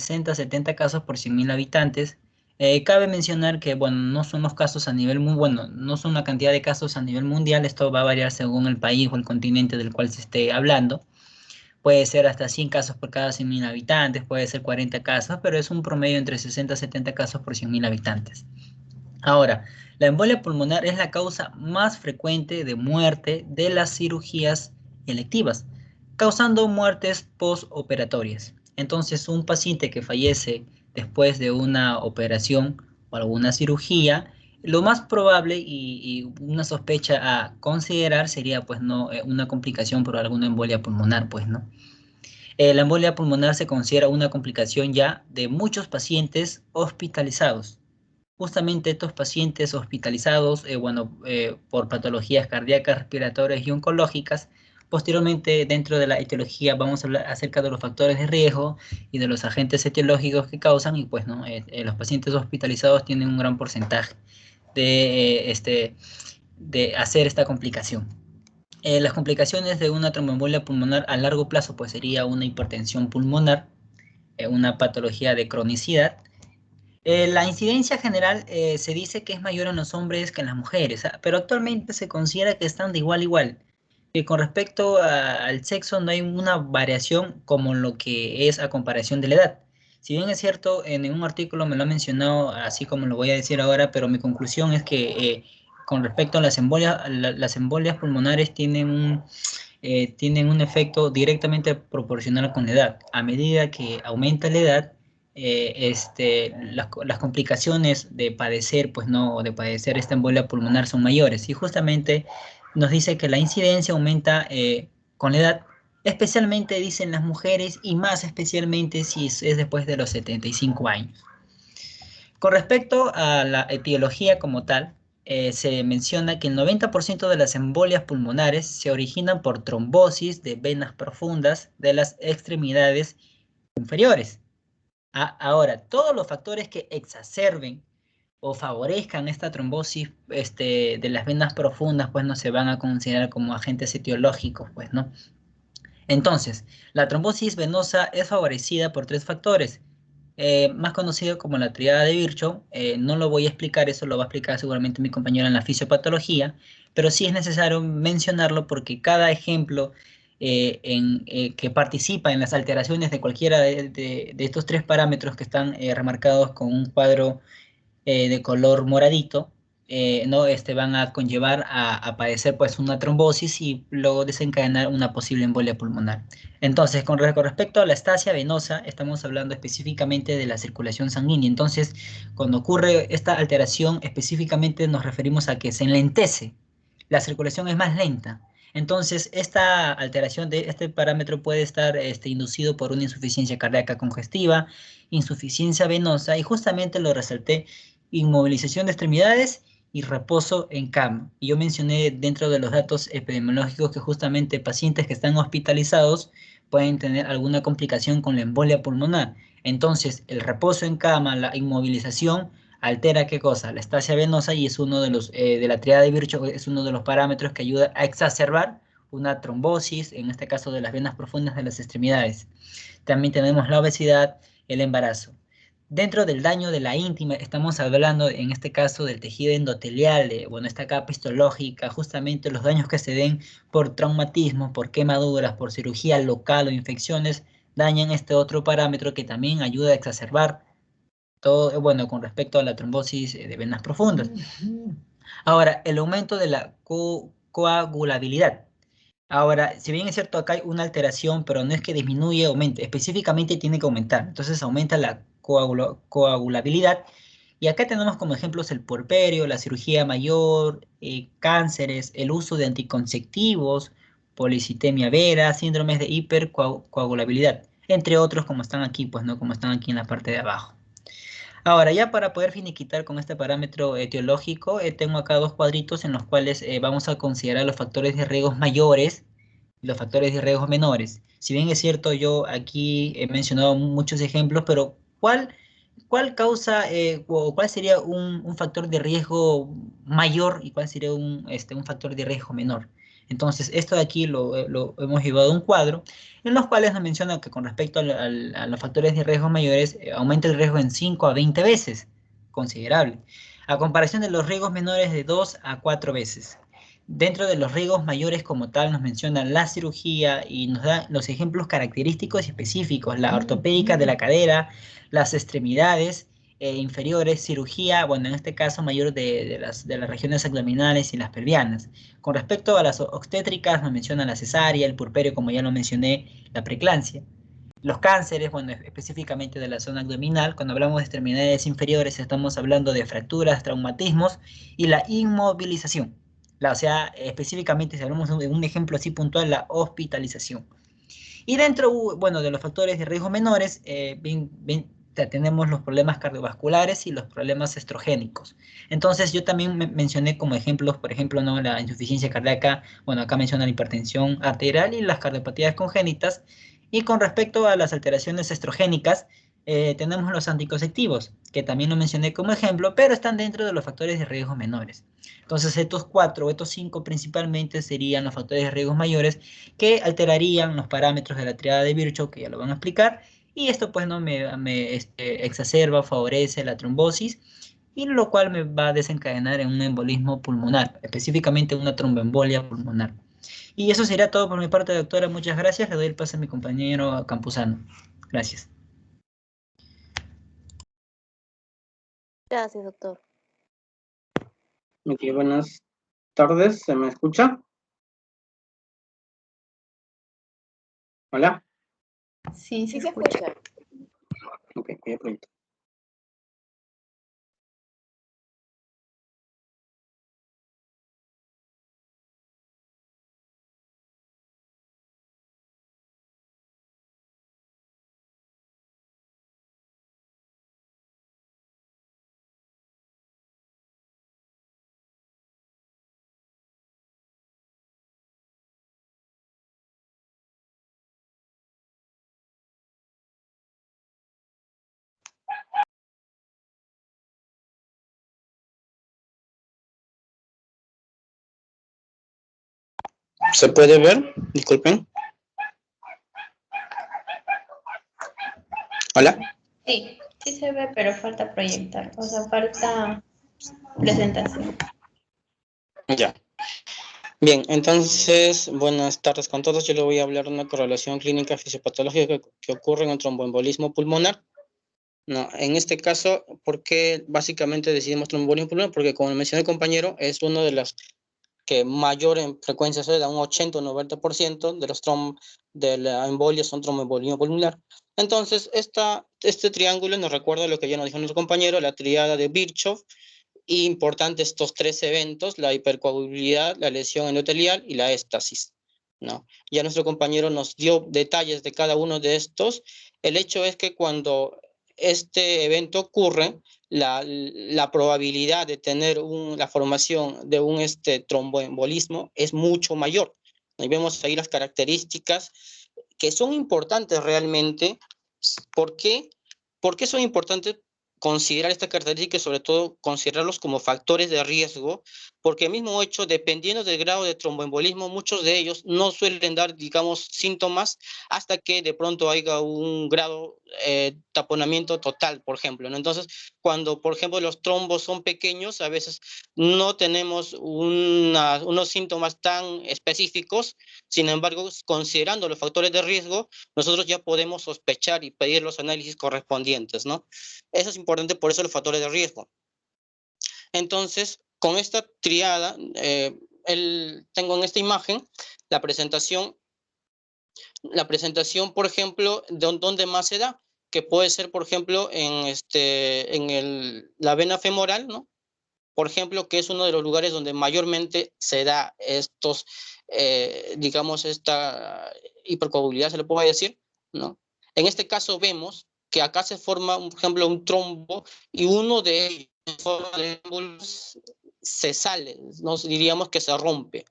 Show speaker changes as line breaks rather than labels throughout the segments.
60 a 70 casos por 100.000 habitantes. Cabe mencionar que, bueno, no son los casos a nivel muy bueno, no son una cantidad de casos a nivel mundial, esto va a variar según el país o el continente del cual se esté hablando. Puede ser hasta 100 casos por cada 100.000 habitantes, puede ser 40 casos, pero es un promedio entre 60 a 70 casos por 100.000 habitantes. Ahora, la embolia pulmonar es la causa más frecuente de muerte de las cirugías electivas, causando muertes postoperatorias. Entonces, un paciente que fallece después de una operación o alguna cirugía, lo más probable y una sospecha a considerar sería, pues, no, una complicación por alguna embolia pulmonar, pues, ¿no? La embolia pulmonar se considera una complicación ya de muchos pacientes hospitalizados. Justamente estos pacientes hospitalizados, por patologías cardíacas, respiratorias y oncológicas, posteriormente dentro de la etiología vamos a hablar acerca de los factores de riesgo y de los agentes etiológicos que causan y pues no, los pacientes hospitalizados tienen un gran porcentaje de hacer esta complicación. Las complicaciones de una tromboembolia pulmonar a largo plazo pues sería una hipertensión pulmonar, una patología de cronicidad. La incidencia general se dice que es mayor en los hombres que en las mujeres, pero actualmente se considera que están de igual a igual. Que con respecto al sexo no hay una variación como lo que es a comparación de la edad. Si bien es cierto, en un artículo me lo ha mencionado, así como lo voy a decir ahora, pero mi conclusión es que con respecto a las embolias, las embolias pulmonares tienen un efecto directamente proporcional con la edad. A medida que aumenta la edad, las complicaciones de padecer, pues no, de padecer esta embolia pulmonar son mayores. Y justamente nos dice que la incidencia aumenta con la edad, especialmente dicen las mujeres y más especialmente si es después de los 75 años. Con respecto a la etiología como tal, se menciona que el 90% de las embolias pulmonares se originan por trombosis de venas profundas de las extremidades inferiores. Ahora, todos los factores que exacerben o favorezcan esta trombosis de las venas profundas, pues no se van a considerar como agentes etiológicos, pues, ¿no? Entonces, la trombosis venosa es favorecida por tres factores, más conocido como la triada de Virchow. No lo voy a explicar, eso lo va a explicar seguramente mi compañero en la fisiopatología, pero sí es necesario mencionarlo porque cada ejemplo que participa en las alteraciones de cualquiera de estos tres parámetros que están remarcados con un cuadro de color moradito, ¿no? Van a conllevar a padecer pues una trombosis y luego desencadenar una posible embolia pulmonar. Entonces, con respecto a la estasia venosa, estamos hablando específicamente de la circulación sanguínea. Entonces, cuando ocurre esta alteración, específicamente nos referimos a que se enlentece, la circulación es más lenta. Entonces, esta alteración de este parámetro puede estar inducido por una insuficiencia cardíaca congestiva, insuficiencia venosa, y justamente lo resalté, inmovilización de extremidades y reposo en cama. Y yo mencioné dentro de los datos epidemiológicos que justamente pacientes que están hospitalizados pueden tener alguna complicación con la embolia pulmonar. Entonces, el reposo en cama, la inmovilización, altera qué cosa, la estasia venosa y es uno de los, de la triada de Virchow, es uno de los parámetros que ayuda a exacerbar una trombosis, en este caso de las venas profundas de las extremidades. También tenemos la obesidad, el embarazo. Dentro del daño de la íntima, estamos hablando en este caso del tejido endotelial, bueno, esta capa histológica, justamente los daños que se den por traumatismos, por quemaduras, por cirugía local o infecciones, dañan este otro parámetro que también ayuda a exacerbar todo, bueno, con respecto a la trombosis de venas profundas. Ahora, el aumento de la coagulabilidad. Ahora, si bien es cierto, acá hay una alteración, pero no es que disminuye, aumente, específicamente tiene que aumentar. Entonces aumenta la coagulabilidad. Y acá tenemos como ejemplos el puerperio, la cirugía mayor, cánceres, el uso de anticonceptivos, policitemia vera, síndromes de hipercoagulabilidad, entre otros como están aquí, pues no, como están aquí en la parte de abajo. Ahora, ya para poder finiquitar con este parámetro etiológico, tengo acá dos cuadritos en los cuales vamos a considerar los factores de riesgo mayores y los factores de riesgo menores. Si bien es cierto, yo aquí he mencionado muchos ejemplos, pero ¿cuál causa o cuál sería un factor de riesgo mayor y cuál sería un factor de riesgo menor? Entonces, esto de aquí lo hemos llevado a un cuadro, en los cuales nos menciona que con respecto a los factores de riesgo mayores, aumenta el riesgo en 5 a 20 veces, considerable, a comparación de los riesgos menores de 2 a 4 veces. Dentro de los riesgos mayores como tal nos menciona la cirugía y nos da los ejemplos característicos y específicos, la ortopédica de la cadera, las extremidades inferiores, cirugía, bueno, en este caso mayor de las regiones abdominales y las pelvianas. Con respecto a las obstétricas, nos menciona la cesárea, el puerperio, como ya lo mencioné, la preeclampsia. Los cánceres, bueno, específicamente de la zona abdominal, cuando hablamos de extremidades inferiores, estamos hablando de fracturas, traumatismos y la inmovilización. O sea, específicamente, si hablamos de un ejemplo así puntual, la hospitalización. Y dentro, bueno, de los factores de riesgo menores, tenemos los problemas cardiovasculares y los problemas estrogénicos. Entonces, yo también mencioné como ejemplos, por ejemplo, ¿no? La insuficiencia cardíaca, bueno, acá menciona la hipertensión arterial y las cardiopatías congénitas. Y con respecto a las alteraciones estrogénicas, tenemos los anticonceptivos, que también lo mencioné como ejemplo, pero están dentro de los factores de riesgo menores. Entonces, estos cuatro, estos cinco principalmente serían los factores de riesgo mayores que alterarían los parámetros de la triada de Virchow, que ya lo van a explicar, y esto pues no me exacerba, favorece la trombosis, y lo cual me va a desencadenar en un embolismo pulmonar, específicamente una tromboembolia pulmonar. Y eso sería todo por mi parte, doctora. Muchas gracias. Le doy el pase a mi compañero Campuzano. Gracias.
Gracias, doctor.
Ok, buenas tardes. ¿Se me escucha? ¿Hola?
Sí, se escucha.
Ok, voy a preguntar. ¿Se puede ver? Disculpen. ¿Hola?
Sí, sí se ve, pero falta proyectar, o sea, falta presentación.
Ya. Bien, entonces, buenas tardes con todos. Yo le voy a hablar de una correlación clínica fisiopatológica que ocurre en un tromboembolismo pulmonar. No, en este caso, ¿por qué básicamente decidimos tromboembolismo pulmonar? Porque como mencioné el compañero, es uno de las que mayor en frecuencia se da, un 80 o 90% de la embolia son tromboembolismo pulmonar. Entonces, este triángulo nos recuerda lo que ya nos dijo nuestro compañero, la triada de Virchow, y importante estos tres eventos, la hipercoagulabilidad, la lesión endotelial y la éstasis, ¿no? Ya nuestro compañero nos dio detalles de cada uno de estos. El hecho es que cuando este evento ocurre, la probabilidad de tener la formación de un tromboembolismo es mucho mayor. Ahí vemos ahí las características que son importantes realmente. ¿Por qué? ¿Por qué son importantes considerar estas características y sobre todo considerarlos como factores de riesgo? Porque el mismo hecho, dependiendo del grado de tromboembolismo, muchos de ellos no suelen dar, digamos, síntomas hasta que de pronto haya un grado taponamiento total, por ejemplo, ¿no? Entonces, cuando, por ejemplo, los trombos son pequeños, a veces no tenemos unos síntomas tan específicos. Sin embargo, considerando los factores de riesgo, nosotros ya podemos sospechar y pedir los análisis correspondientes, ¿no? Eso es importante, por eso los factores de riesgo. Entonces, con esta triada, tengo en esta imagen la presentación, por ejemplo, de dónde más se da, que puede ser, por ejemplo, la vena femoral, ¿no? Por ejemplo, que es uno de los lugares donde mayormente se da digamos, esta hipercoagulabilidad, se le puede decir, ¿no? En este caso vemos que acá se forma, por ejemplo, un trombo y uno de ellos, en forma de émbolos, se sale, nos diríamos que se rompe.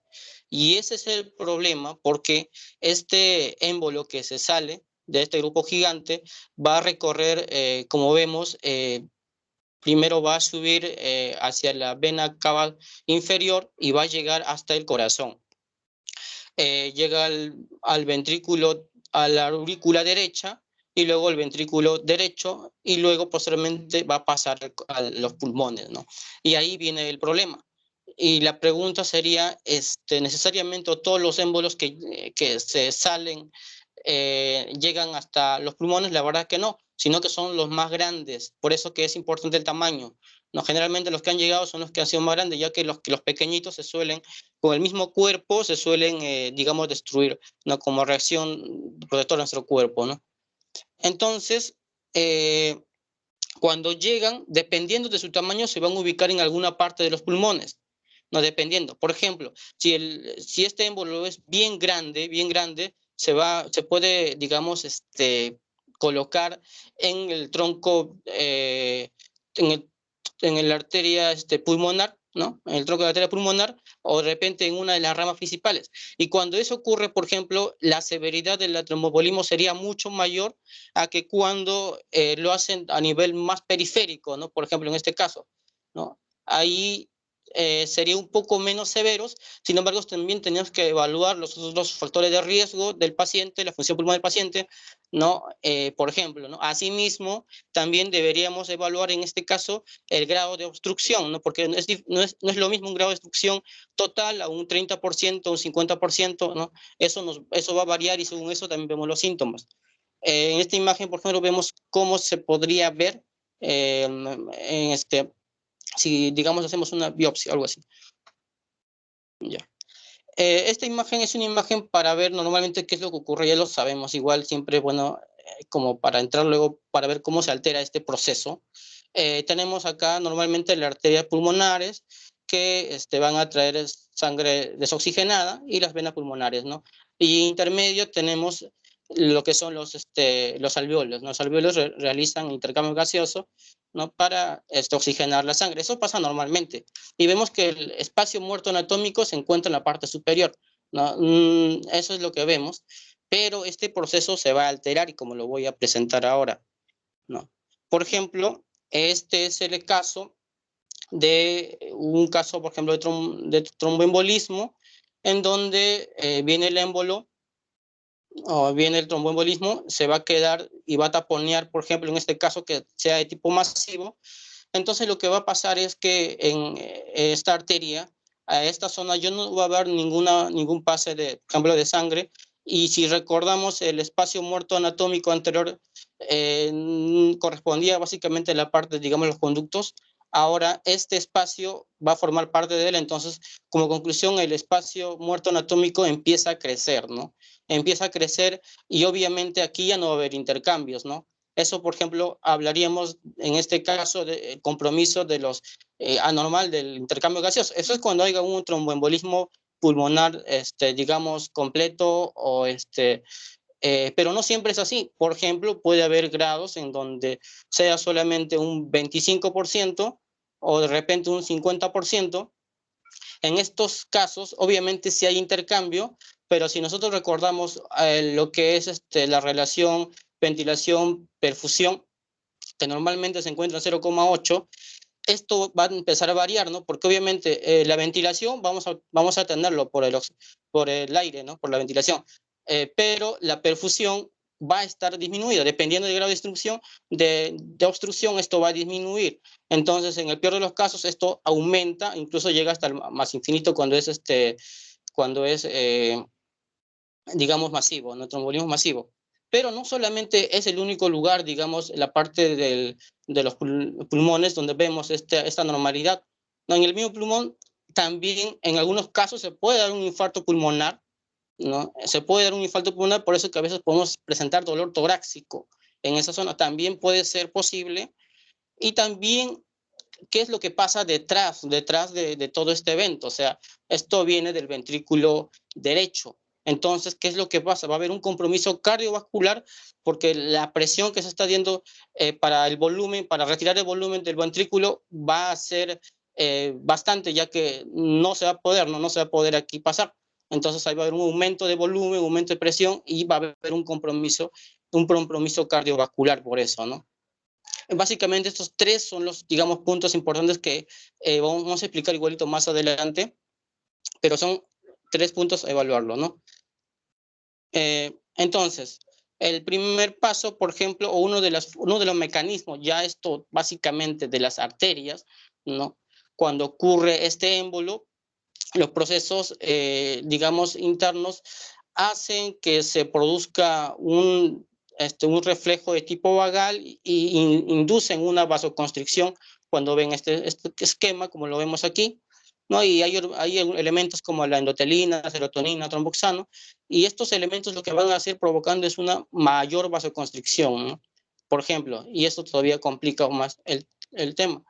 Y ese es el problema, porque este émbolo que se sale de este grupo gigante va a recorrer, como vemos, primero va a subir hacia la vena cava inferior y va a llegar hasta el corazón. llega al ventrículo, a la aurícula derecha, y luego el ventrículo derecho, y luego posteriormente va a pasar a los pulmones, ¿no? Y ahí viene el problema. Y la pregunta sería, ¿necesariamente todos los émbolos que se salen llegan hasta los pulmones? La verdad que no, sino que son los más grandes. Por eso que es importante el tamaño. No, generalmente los que han llegado son los que han sido más grandes, ya que los pequeñitos se suelen, con el mismo cuerpo, se suelen, digamos, destruir, ¿no? Como reacción protectora de nuestro cuerpo, ¿no? Entonces, cuando llegan, dependiendo de su tamaño, se van a ubicar en alguna parte de los pulmones, no dependiendo. Por ejemplo, si este émbolo es bien grande, se puede, digamos, colocar en el tronco, en la arteria pulmonar, ¿no? En el tronco de la arteria pulmonar, o de repente en una de las ramas principales. Y cuando eso ocurre, por ejemplo, la severidad del tromboembolismo sería mucho mayor a que cuando lo hacen a nivel más periférico, ¿no? Por ejemplo, en este caso, ¿no? Ahí sería un poco menos severos. Sin embargo, también tenemos que evaluar los otros factores de riesgo del paciente, la función pulmonar del paciente, ¿no? Por ejemplo, ¿no? Asimismo, también deberíamos evaluar en este caso el grado de obstrucción, ¿no? Porque no es lo mismo un grado de obstrucción total a un 30%, un 50%, ¿no? Eso va a variar, y según eso también vemos los síntomas. En esta imagen, por ejemplo, vemos cómo se podría ver si, digamos, hacemos una biopsia, algo así. Ya. Esta imagen es una imagen para ver normalmente qué es lo que ocurre, ya lo sabemos, igual siempre, bueno, como para entrar luego para ver cómo se altera este proceso. Tenemos acá normalmente las arterias pulmonares que van a traer sangre desoxigenada, y las venas pulmonares, ¿no? Y intermedio tenemos lo que son los alveolos, ¿no? Los alveolos realizan intercambio gaseoso, ¿no? Para oxigenar la sangre. Eso pasa normalmente. Y vemos que el espacio muerto anatómico se encuentra en la parte superior, ¿no? Eso es lo que vemos, pero este proceso se va a alterar, y como lo voy a presentar ahora, ¿no? Por ejemplo, este es el caso de un caso, por ejemplo, de tromboembolismo, en donde viene el émbolo, o viene el tromboembolismo, se va a quedar y va a taponear, por ejemplo, en este caso que sea de tipo masivo. Entonces lo que va a pasar es que en esta arteria, a esta zona, yo no va a haber ningún pase de, por ejemplo, de sangre. Y si recordamos, el espacio muerto anatómico anterior correspondía básicamente a la parte, digamos, los conductos. Ahora este espacio va a formar parte de él. Entonces, como conclusión, el espacio muerto anatómico empieza a crecer, ¿no? Empieza a crecer, y obviamente aquí ya no va a haber intercambios, ¿no? Eso, por ejemplo, hablaríamos en este caso del compromiso de los anormal del intercambio gaseoso. Eso es cuando haya un tromboembolismo pulmonar, digamos, completo, o pero no siempre es así. Por ejemplo, puede haber grados en donde sea solamente un 25%, o de repente un 50%. En estos casos, obviamente sí hay intercambio, pero si nosotros recordamos lo que es la relación ventilación-perfusión, que normalmente se encuentra en 0,8, esto va a empezar a variar, ¿no? Porque obviamente la ventilación vamos a tenerlo por el aire, ¿no? Por la ventilación. Pero la perfusión va a estar disminuida, dependiendo del grado de obstrucción, esto va a disminuir. Entonces, en el peor de los casos, esto aumenta, incluso llega hasta el más infinito cuando es digamos, masivo, ¿no? Tromboembolismo masivo. Pero no solamente es el único lugar, digamos, la parte de los pulmones donde vemos esta normalidad. No, en el mismo pulmón también en algunos casos se puede dar un infarto pulmonar, ¿no? Se puede dar un infarto pulmonar, por eso que a veces podemos presentar dolor torácico en esa zona. También puede ser posible. Y también, ¿qué es lo que pasa detrás de todo este evento? O sea, esto viene del ventrículo derecho. Entonces, ¿qué es lo que pasa? Va a haber un compromiso cardiovascular, porque la presión que se está dando para el volumen, para retirar el volumen del ventrículo, va a ser bastante, ya que no se va a poder, no se va a poder aquí pasar. Entonces, ahí va a haber un aumento de volumen, un aumento de presión, y va a haber un compromiso cardiovascular por eso, ¿no? Básicamente estos tres son los, digamos, puntos importantes que vamos a explicar igualito más adelante, pero son 3 puntos a evaluarlo, ¿no? Entonces, el primer paso, por ejemplo, o uno de los mecanismos, ya esto básicamente de las arterias, ¿no? Cuando ocurre este émbolo, los procesos, digamos, internos hacen que se produzca un reflejo de tipo vagal y inducen una vasoconstricción cuando ven este esquema, como lo vemos aquí, ¿no? Y hay elementos como la endotelina, la serotonina, tromboxano, y estos elementos lo que van a hacer provocando es una mayor vasoconstricción, ¿no? Por ejemplo, y esto todavía complica aún más el tema.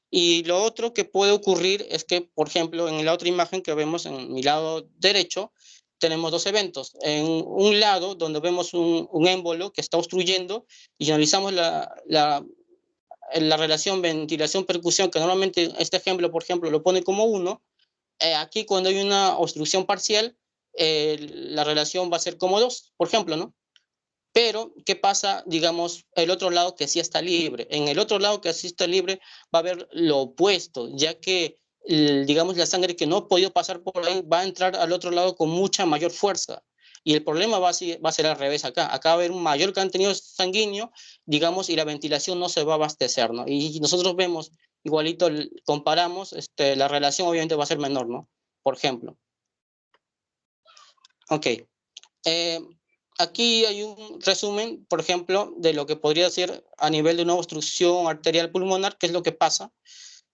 Y lo otro que puede ocurrir es que, por ejemplo, en la otra imagen que vemos en mi lado derecho, tenemos dos eventos. En un lado, donde vemos un émbolo que está obstruyendo, y analizamos la relación ventilación-percusión, que normalmente este ejemplo, por ejemplo, lo pone como 1. Aquí, cuando hay una obstrucción parcial, la relación va a ser como 2, por ejemplo, ¿no? Pero, ¿qué pasa, digamos, el otro lado que sí está libre? En el otro lado que sí está libre va a haber lo opuesto, ya que, digamos, la sangre que no ha podido pasar por ahí va a entrar al otro lado con mucha mayor fuerza. Y el problema va a ser al revés acá. Acá va a haber un mayor contenido sanguíneo, digamos, y la ventilación no se va a abastecer, ¿no? Y nosotros vemos, igualito, comparamos, la relación obviamente va a ser menor, ¿no? Por ejemplo. Ok. Aquí hay un resumen, por ejemplo, de lo que podría ser a nivel de una obstrucción arterial pulmonar, qué es lo que pasa,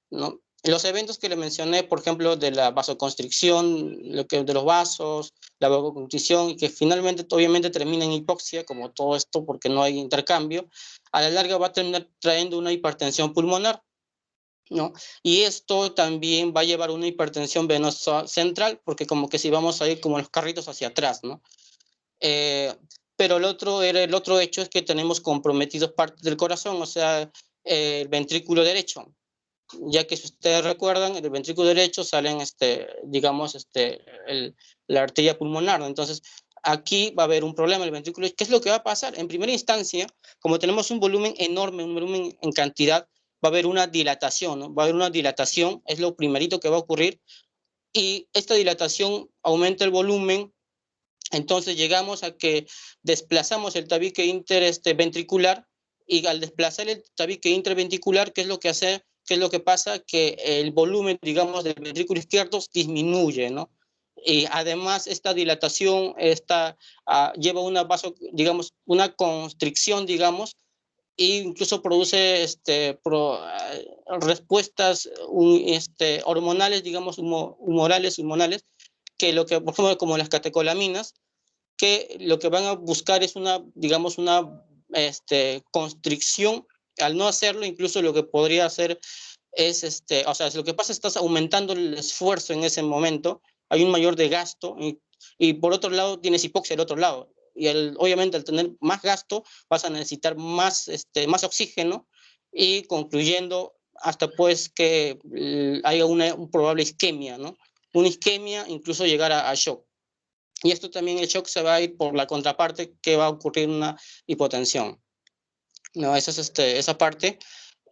¿no? Los eventos que le mencioné, por ejemplo, de la vasoconstricción, de los vasos, la vasoconstricción, y que finalmente obviamente termina en hipoxia, como todo esto, porque no hay intercambio, a la larga va a terminar trayendo una hipertensión pulmonar, ¿no? Y esto también va a llevar a una hipertensión venosa central, porque como que si vamos a ir como los carritos hacia atrás, ¿no? Pero el otro hecho es que tenemos comprometidos partes del corazón, o sea, el ventrículo derecho, ya que si ustedes recuerdan, el ventrículo derecho salen, digamos, la arteria pulmonar, ¿no? Entonces, aquí va a haber un problema en el ventrículo. ¿Qué es lo que va a pasar? En primera instancia, como tenemos un volumen enorme, un volumen en cantidad, va a haber una dilatación, ¿no? Va a haber una dilatación, es lo primerito que va a ocurrir, y esta dilatación aumenta el volumen. Entonces llegamos a que desplazamos el tabique interventricular, y al desplazar el tabique interventricular, ¿qué es lo que hace? ¿Qué es lo que pasa? Que el volumen, digamos, del ventrículo izquierdo disminuye, ¿no? Y además esta dilatación lleva digamos, una constricción, digamos, e incluso produce respuestas hormonales, digamos, humorales, que por ejemplo, como las catecolaminas, que lo que van a buscar es digamos, una constricción. Al no hacerlo, incluso lo que podría hacer es, o sea, lo que pasa es que estás aumentando el esfuerzo en ese momento, hay un mayor desgasto, y por otro lado tienes hipoxia al otro lado, y obviamente al tener más gasto vas a necesitar más oxígeno, y concluyendo hasta pues que haya una probable isquemia, ¿no? Una isquemia, incluso llegar a shock. Y esto también, el shock se va a ir por la contraparte, que va a ocurrir una hipotensión. No, esa es esa parte.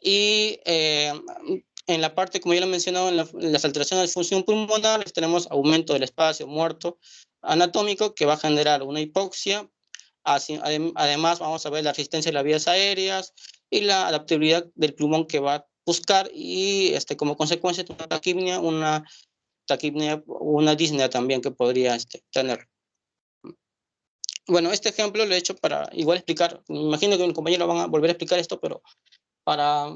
Y en la parte, como ya lo he mencionado, en las alteraciones de función pulmonar, tenemos aumento del espacio muerto anatómico, que va a generar una hipoxia. Además, vamos a ver la resistencia de las vías aéreas y la adaptabilidad del pulmón que va a buscar, y como consecuencia una taquipnea, una disnea también que podría tener. Bueno, este ejemplo lo he hecho para igual explicar, me imagino que mi compañero van a volver a explicar esto, pero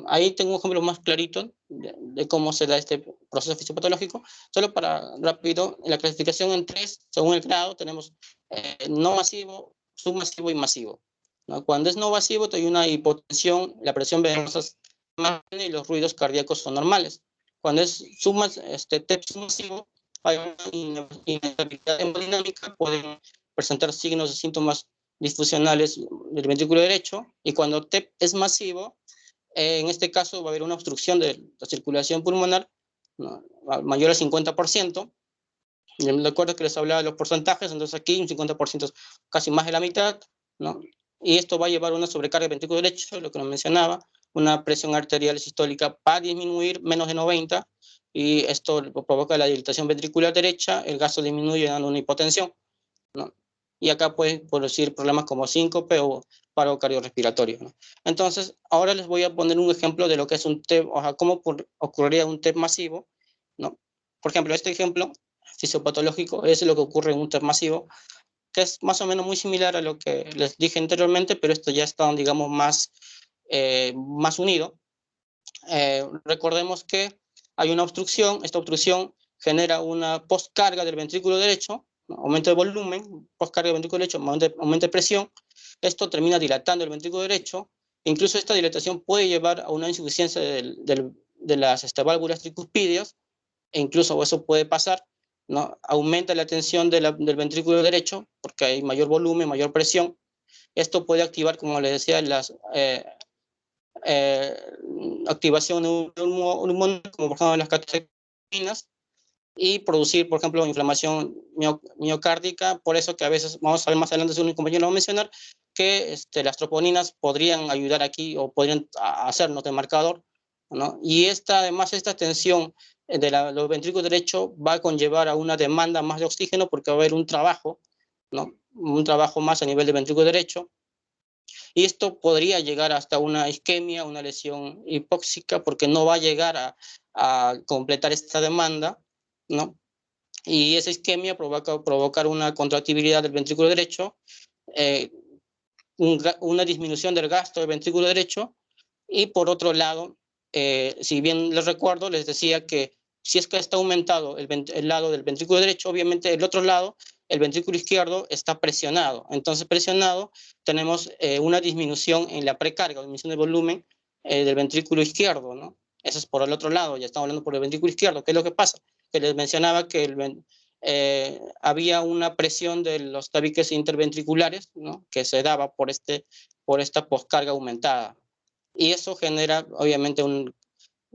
ahí tengo un ejemplo más clarito de cómo se da este proceso fisiopatológico. Solo para rápido, en la clasificación en 3, según el grado, tenemos no masivo, submasivo y masivo, ¿no? Cuando es no masivo, hay una hipotensión, la presión venosa es más y los ruidos cardíacos son normales. Cuando es TEP submasivo, hay una inestabilidad hemodinámica, pueden presentar signos de síntomas disfuncionales del ventrículo derecho, y cuando TEP es masivo, en este caso va a haber una obstrucción de la circulación pulmonar, ¿no?, mayor al 50%. Recuerdo que les hablaba de los porcentajes, entonces aquí un 50% es casi más de la mitad, ¿no? Y esto va a llevar a una sobrecarga del ventrículo derecho, lo que nos mencionaba, una presión arterial sistólica va a disminuir menos de 90, y esto provoca la dilatación ventricular derecha, el gasto disminuye dando una hipotensión, ¿no? Y acá pueden producir problemas como síncope o paro cardiorrespiratorio, ¿no? Entonces, ahora les voy a poner un ejemplo de lo que es un TEP, o sea, cómo ocurriría un TEP masivo, ¿no? Por ejemplo, este ejemplo fisiopatológico es lo que ocurre en un TEP masivo, que es más o menos muy similar a lo que les dije anteriormente, pero esto ya está, digamos, más unido. Recordemos que hay una obstrucción, esta obstrucción genera una postcarga del ventrículo derecho, ¿no? Aumento de volumen, postcarga del ventrículo derecho, aumento de presión, esto termina dilatando el ventrículo derecho, incluso esta dilatación puede llevar a una insuficiencia de las válvulas tricuspídeas, e incluso eso puede pasar, ¿no? Aumenta la tensión del ventrículo derecho, porque hay mayor volumen, mayor presión, esto puede activar, como les decía, eh, activación hormonal, como por ejemplo las catecholaminas, y producir, por ejemplo, inflamación miocárdica. Por eso que a veces, vamos a ver más adelante, si un compañero lo va a mencionar, que las troponinas podrían ayudar aquí o podrían hacernos de marcador, ¿no? Y además esta tensión de los ventrículos derechos va a conllevar a una demanda más de oxígeno, porque va a haber un trabajo, ¿no? Un trabajo más a nivel del ventrículo derecho, y esto podría llegar hasta una isquemia, una lesión hipóxica, porque no va a llegar a completar esta demanda, ¿no? Y esa isquemia provocar una contractibilidad del ventrículo derecho, eh, una disminución del gasto del ventrículo derecho, y por otro lado, si bien les recuerdo, les decía que si es que está aumentado el lado del ventrículo derecho, obviamente el otro lado, el ventrículo izquierdo, está presionado. Entonces, presionado, tenemos una disminución en la precarga, disminución del volumen del ventrículo izquierdo, ¿no? Eso es por el otro lado, ya estamos hablando por el ventrículo izquierdo. ¿Qué es lo que pasa? Que les mencionaba que había una presión de los tabiques interventriculares, ¿no? Que se daba por esta poscarga aumentada. Y eso genera, obviamente, una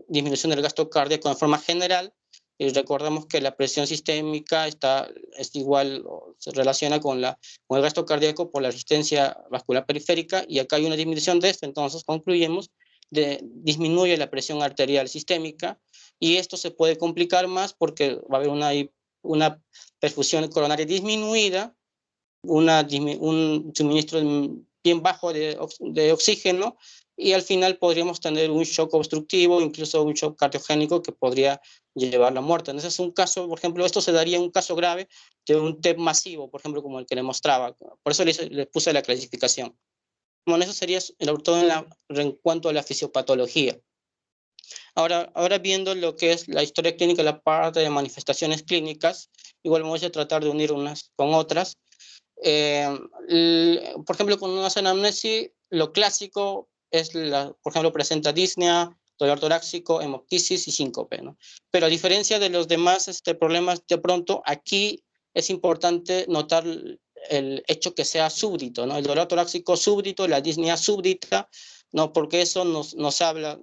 disminución del gasto cardíaco en forma general. Y recordemos que la presión sistémica es igual, o se relaciona con el gasto cardíaco por la resistencia vascular periférica, y acá hay una disminución de esto. Entonces concluyemos, disminuye la presión arterial sistémica, y esto se puede complicar más porque va a haber una perfusión coronaria disminuida, un suministro bien bajo de oxígeno, y al final podríamos tener un shock obstructivo, incluso un shock cardiogénico que podría llevar a la muerte. Entonces, es un caso, por ejemplo, esto se daría en un caso grave de un TEP masivo, por ejemplo, como el que le mostraba. Por eso le puse la clasificación. Bueno, eso sería todo en cuanto a la fisiopatología. Ahora viendo lo que es la historia clínica, la parte de manifestaciones clínicas, igual vamos a tratar de unir unas con otras. Por ejemplo, con una anamnesis, lo clásico es, por ejemplo, presenta disnea, dolor torácico, hemoptisis y síncope, ¿no? Pero a diferencia de los demás problemas, de pronto aquí es importante notar el hecho que sea súbdito, ¿no? El dolor torácico súbdito, la disnea súbdita, ¿no? Porque eso nos habla,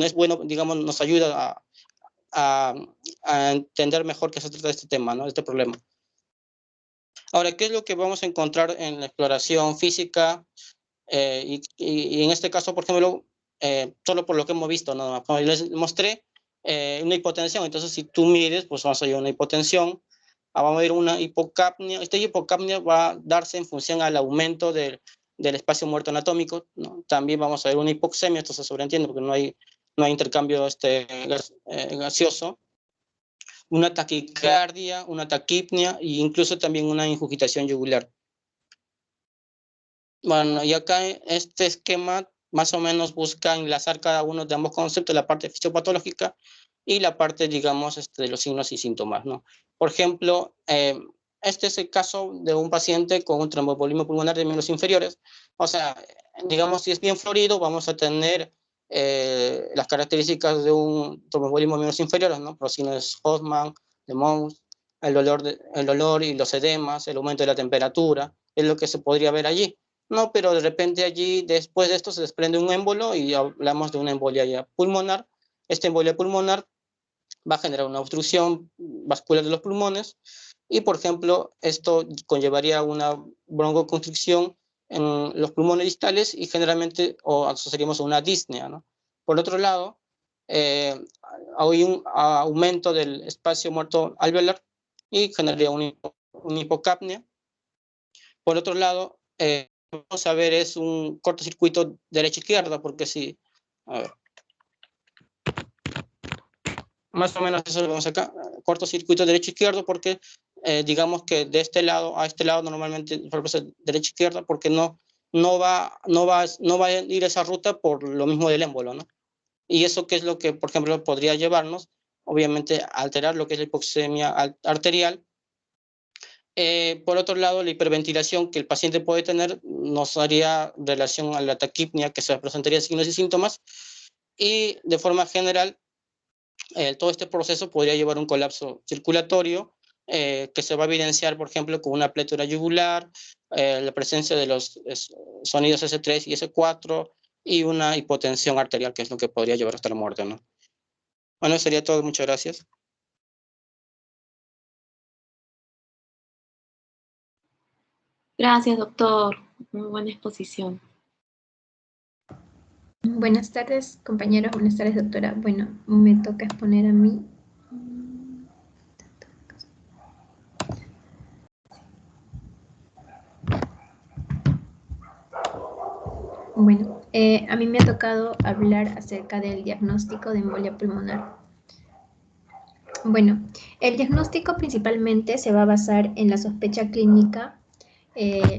es bueno, digamos, nos ayuda a entender mejor qué se trata de este tema, ¿no? Este problema. Ahora, ¿qué es lo que vamos a encontrar en la exploración física? Y en este caso, por ejemplo, solo por lo que hemos visto, ¿no? Como les mostré una hipotensión. Entonces, si tú mides, pues vamos a ver una hipotensión, vamos a ver una hipocapnia. Esta hipocapnia va a darse en función al aumento del espacio muerto anatómico, ¿no? También vamos a ver una hipoxemia, esto se sobreentiende porque no hay intercambio gaseoso, una taquicardia, una taquipnia e incluso también una ingurgitación yugular. Bueno, y acá este esquema más o menos busca enlazar cada uno de ambos conceptos, la parte fisiopatológica y la parte, digamos, de los signos y síntomas, ¿no? Por ejemplo, este es el caso de un paciente con un tromboembolismo pulmonar de miembros inferiores. O sea, digamos, si es bien florido, vamos a tener las características de un tromboembolismo de miembros inferiores, ¿no? Los signos Hoffman, de Mons, el olor y los edemas, el aumento de la temperatura, es lo que se podría ver allí. No, pero de repente allí, después de esto, se desprende un émbolo y hablamos de una embolia ya pulmonar. Esta embolia pulmonar va a generar una obstrucción vascular de los pulmones y, por ejemplo, esto conllevaría una broncoconstricción en los pulmones distales y generalmente asociaríamos a una disnea, ¿no? Por otro lado, hay un aumento del espacio muerto alveolar y generaría una hipocapnia. Por otro lado, vamos a ver es un cortocircuito derecha-izquierda, porque si, a ver, más o menos eso lo vemos acá, cortocircuito derecha-izquierda, porque digamos que de este lado a este lado normalmente es derecha-izquierda, porque no va a ir esa ruta por lo mismo del émbolo, ¿no? Y eso que es lo que, por ejemplo, podría llevarnos, obviamente, a alterar lo que es la hipoxemia arterial. Por otro lado, la hiperventilación que el paciente puede tener nos haría relación a la taquipnia, que se presentaría signos y síntomas, y de forma general, todo este proceso podría llevar a un colapso circulatorio, que se va a evidenciar, por ejemplo, con una pletura yugular, la presencia de los sonidos S3 y S4, y una hipotensión arterial, que es lo que podría llevar hasta la muerte, ¿no? Bueno, eso sería todo. Muchas gracias.
Gracias, doctor. Muy buena exposición.
Buenas tardes, compañeros. Buenas tardes, doctora. Bueno, me toca exponer a mí. Bueno, a mí me ha tocado hablar acerca del diagnóstico de embolia pulmonar. Bueno, el diagnóstico principalmente se va a basar en la sospecha clínica,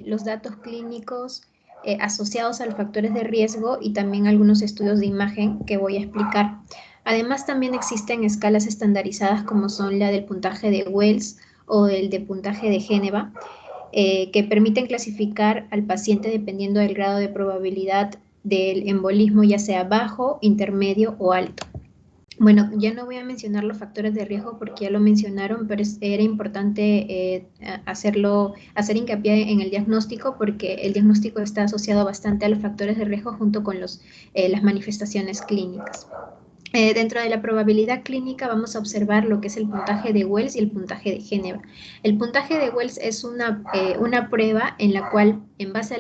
los datos clínicos asociados a los factores de riesgo y también algunos estudios de imagen que voy a explicar. Además, también existen escalas estandarizadas como son la del puntaje de Wells o el de puntaje de Génova, que permiten clasificar al paciente dependiendo del grado de probabilidad del embolismo, ya sea bajo, intermedio o alto. Bueno, ya no voy a mencionar los factores de riesgo porque ya lo mencionaron, pero era importante hacer hincapié en el diagnóstico porque el diagnóstico está asociado bastante a los factores de riesgo junto con las manifestaciones clínicas. Dentro de la probabilidad clínica vamos a observar lo que es el puntaje de Wells y el puntaje de Génova. El puntaje de Wells es una prueba en la cual, en base a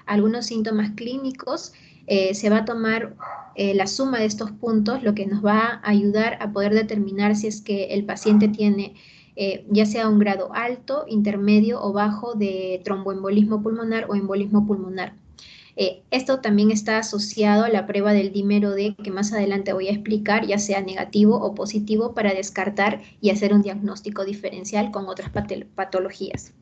algunos síntomas clínicos, se va a tomar la suma de estos puntos, lo que nos va a ayudar a poder determinar si es que el paciente tiene ya sea un grado alto, intermedio o bajo de tromboembolismo pulmonar o embolismo pulmonar. Esto también está asociado a la prueba del dímero D, que más adelante voy a explicar, ya sea negativo o positivo, para descartar y hacer un diagnóstico diferencial con otras patologías.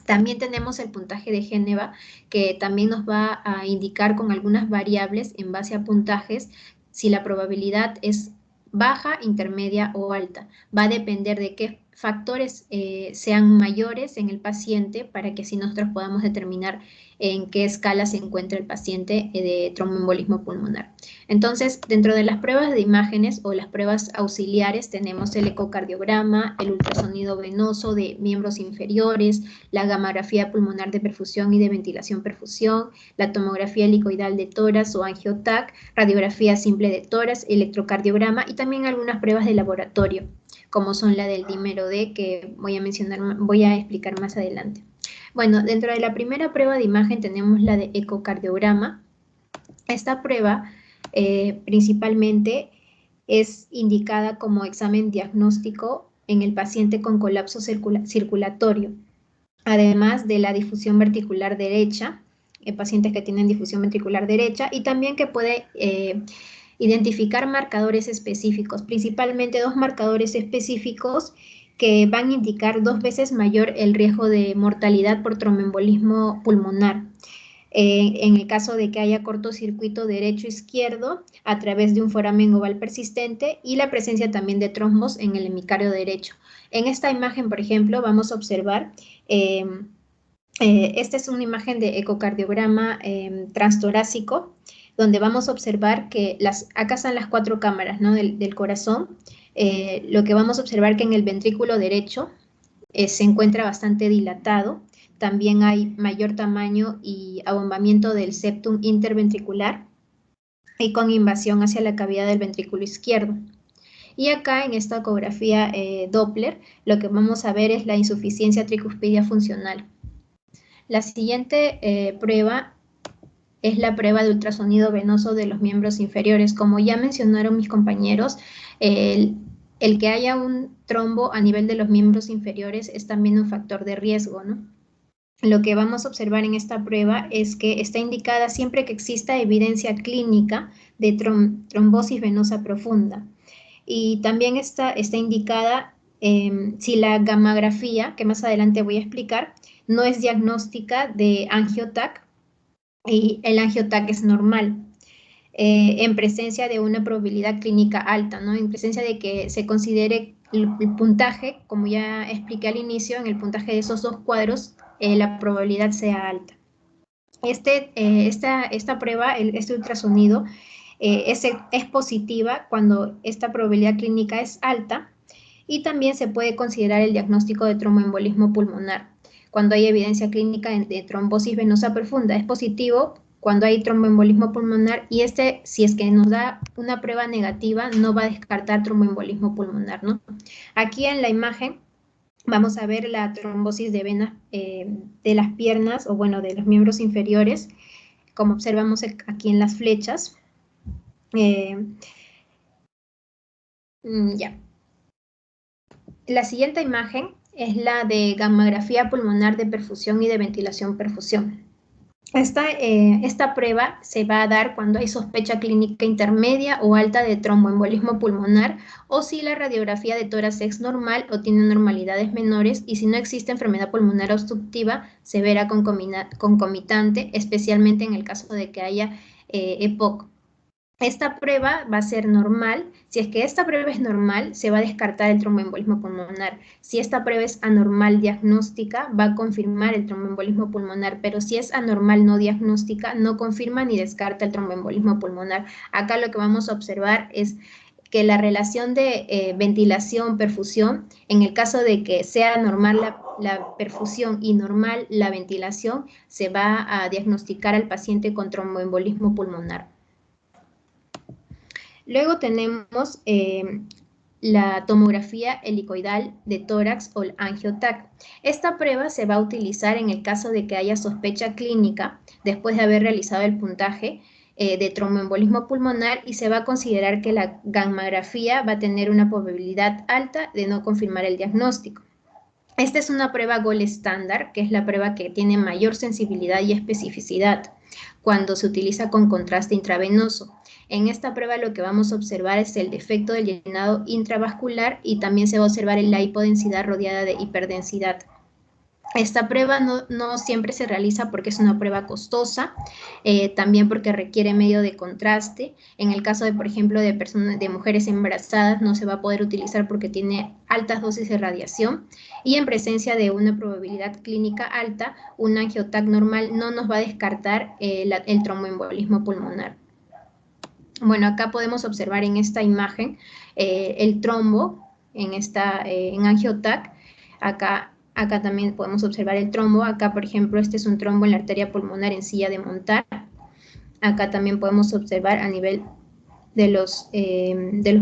También tenemos el puntaje de Génova, que también nos va a indicar con algunas variables en base a puntajes si la probabilidad es baja, intermedia o alta. Va a depender de qué factores sean mayores en el paciente para que así nosotros podamos determinar en qué escala se encuentra el paciente de tromboembolismo pulmonar. Entonces, dentro de las pruebas de imágenes o las pruebas auxiliares tenemos el ecocardiograma, el ultrasonido venoso de miembros inferiores, la gamografía pulmonar de perfusión y de ventilación-perfusión, la tomografía helicoidal de tórax o angiotac, radiografía simple de tórax, electrocardiograma y también algunas pruebas de laboratorio, como son la del dímero D, que voy a explicar más adelante. Bueno, dentro de la primera prueba de imagen tenemos la de ecocardiograma. Esta prueba principalmente es indicada como examen diagnóstico en el paciente con colapso circulatorio, además de la difusión ventricular derecha, en pacientes que tienen difusión ventricular derecha, y también que puede identificar marcadores específicos, principalmente dos marcadores específicos que van a indicar 2 veces mayor el riesgo de mortalidad por tromboembolismo pulmonar. En el caso de que haya cortocircuito derecho-izquierdo a través de un foramen oval persistente y la presencia también de trombos en el hemicardio derecho. En esta imagen, por ejemplo, vamos a observar, esta es una imagen de ecocardiograma transtorácico, donde vamos a observar que acá están las 4 cámaras, ¿no?, del corazón. Lo que vamos a observar que en el ventrículo derecho se encuentra bastante dilatado. También hay mayor tamaño y abombamiento del septum interventricular y con invasión hacia la cavidad del ventrículo izquierdo. Y acá en esta ecografía Doppler lo que vamos a ver es la insuficiencia tricuspidia funcional. La siguiente prueba es la prueba de ultrasonido venoso de los miembros inferiores. Como ya mencionaron mis compañeros, el que haya un trombo a nivel de los miembros inferiores es también un factor de riesgo, ¿no? Lo que vamos a observar en esta prueba es que está indicada siempre que exista evidencia clínica de trombosis venosa profunda. Y también está indicada si la gammagrafía, que más adelante voy a explicar, no es diagnóstica de angio-TAC y el angio-TAC es normal. En presencia de una probabilidad clínica alta, ¿no? En presencia de que se considere el puntaje, como ya expliqué al inicio, en el puntaje de esos dos cuadros, la probabilidad sea alta. Esta prueba, este ultrasonido, es positiva cuando esta probabilidad clínica es alta y también se puede considerar el diagnóstico de tromboembolismo pulmonar. Cuando hay evidencia clínica de trombosis venosa profunda es positivo cuando hay tromboembolismo pulmonar y si es que nos da una prueba negativa, no va a descartar tromboembolismo pulmonar, ¿no? Aquí en la imagen vamos a ver la trombosis de venas de las piernas o bueno, de los miembros inferiores, como observamos aquí en las flechas. Ya. La siguiente imagen es la de gammagrafía pulmonar de perfusión y de ventilación-perfusión. Esta prueba se va a dar cuando hay sospecha clínica intermedia o alta de tromboembolismo pulmonar o si la radiografía de tórax es normal o tiene normalidades menores y si no existe enfermedad pulmonar obstructiva severa concomitante, especialmente en el caso de que haya EPOC. Esta prueba va a ser normal. Si es que esta prueba es normal, se va a descartar el tromboembolismo pulmonar. Si esta prueba es anormal diagnóstica, va a confirmar el tromboembolismo pulmonar, pero si es anormal no diagnóstica, no confirma ni descarta el tromboembolismo pulmonar. Acá lo que vamos a observar es que la relación de ventilación-perfusión, en el caso de que sea normal la perfusión y normal la ventilación, se va a diagnosticar al paciente con tromboembolismo pulmonar. Luego tenemos la tomografía helicoidal de tórax o el angio-TAC. Esta prueba se va a utilizar en el caso de que haya sospecha clínica después de haber realizado el puntaje de tromboembolismo pulmonar y se va a considerar que la gammagrafía va a tener una probabilidad alta de no confirmar el diagnóstico. Esta es una prueba gold estándar, que es la prueba que tiene mayor sensibilidad y especificidad cuando se utiliza con contraste intravenoso. En esta prueba lo que vamos a observar es el defecto del llenado intravascular y también se va a observar la hipodensidad rodeada de hiperdensidad. Esta prueba no siempre se realiza porque es una prueba costosa, también porque requiere medio de contraste. En el caso de, por ejemplo, de mujeres embarazadas no se va a poder utilizar porque tiene altas dosis de radiación y en presencia de una probabilidad clínica alta, un angio-TAC normal no nos va a descartar el tromboembolismo pulmonar. Bueno, acá podemos observar en esta imagen el trombo en angio-TAC. Acá también podemos observar el trombo. Acá, por ejemplo, este es un trombo en la arteria pulmonar en silla de montar. Acá también podemos observar a nivel de los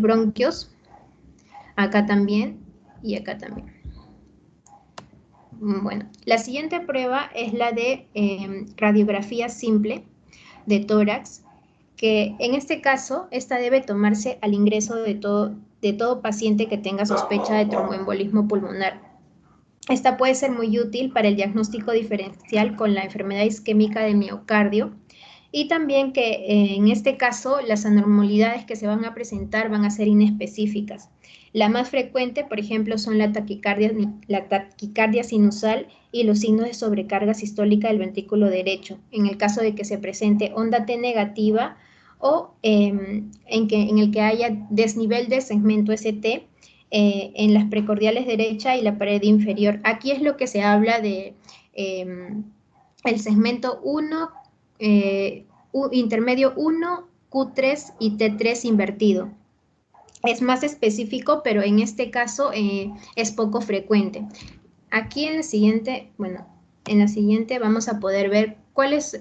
bronquios. Acá también y acá también. Bueno, la siguiente prueba es la de radiografía simple de tórax, que en este caso, esta debe tomarse al ingreso de todo paciente que tenga sospecha de tromboembolismo pulmonar. Esta puede ser muy útil para el diagnóstico diferencial con la enfermedad isquémica del miocardio y también que en este caso las anormalidades que se van a presentar van a ser inespecíficas. La más frecuente, por ejemplo, son la taquicardia sinusal y los signos de sobrecarga sistólica del ventrículo derecho. En el caso de que se presente onda T negativa o en el que haya desnivel del segmento ST, en las precordiales derecha y la pared inferior. Aquí es lo que se habla de el segmento 1, intermedio 1, Q3 y T3 invertido. Es más específico, pero en este caso es poco frecuente. Aquí en la siguiente vamos a poder ver cuáles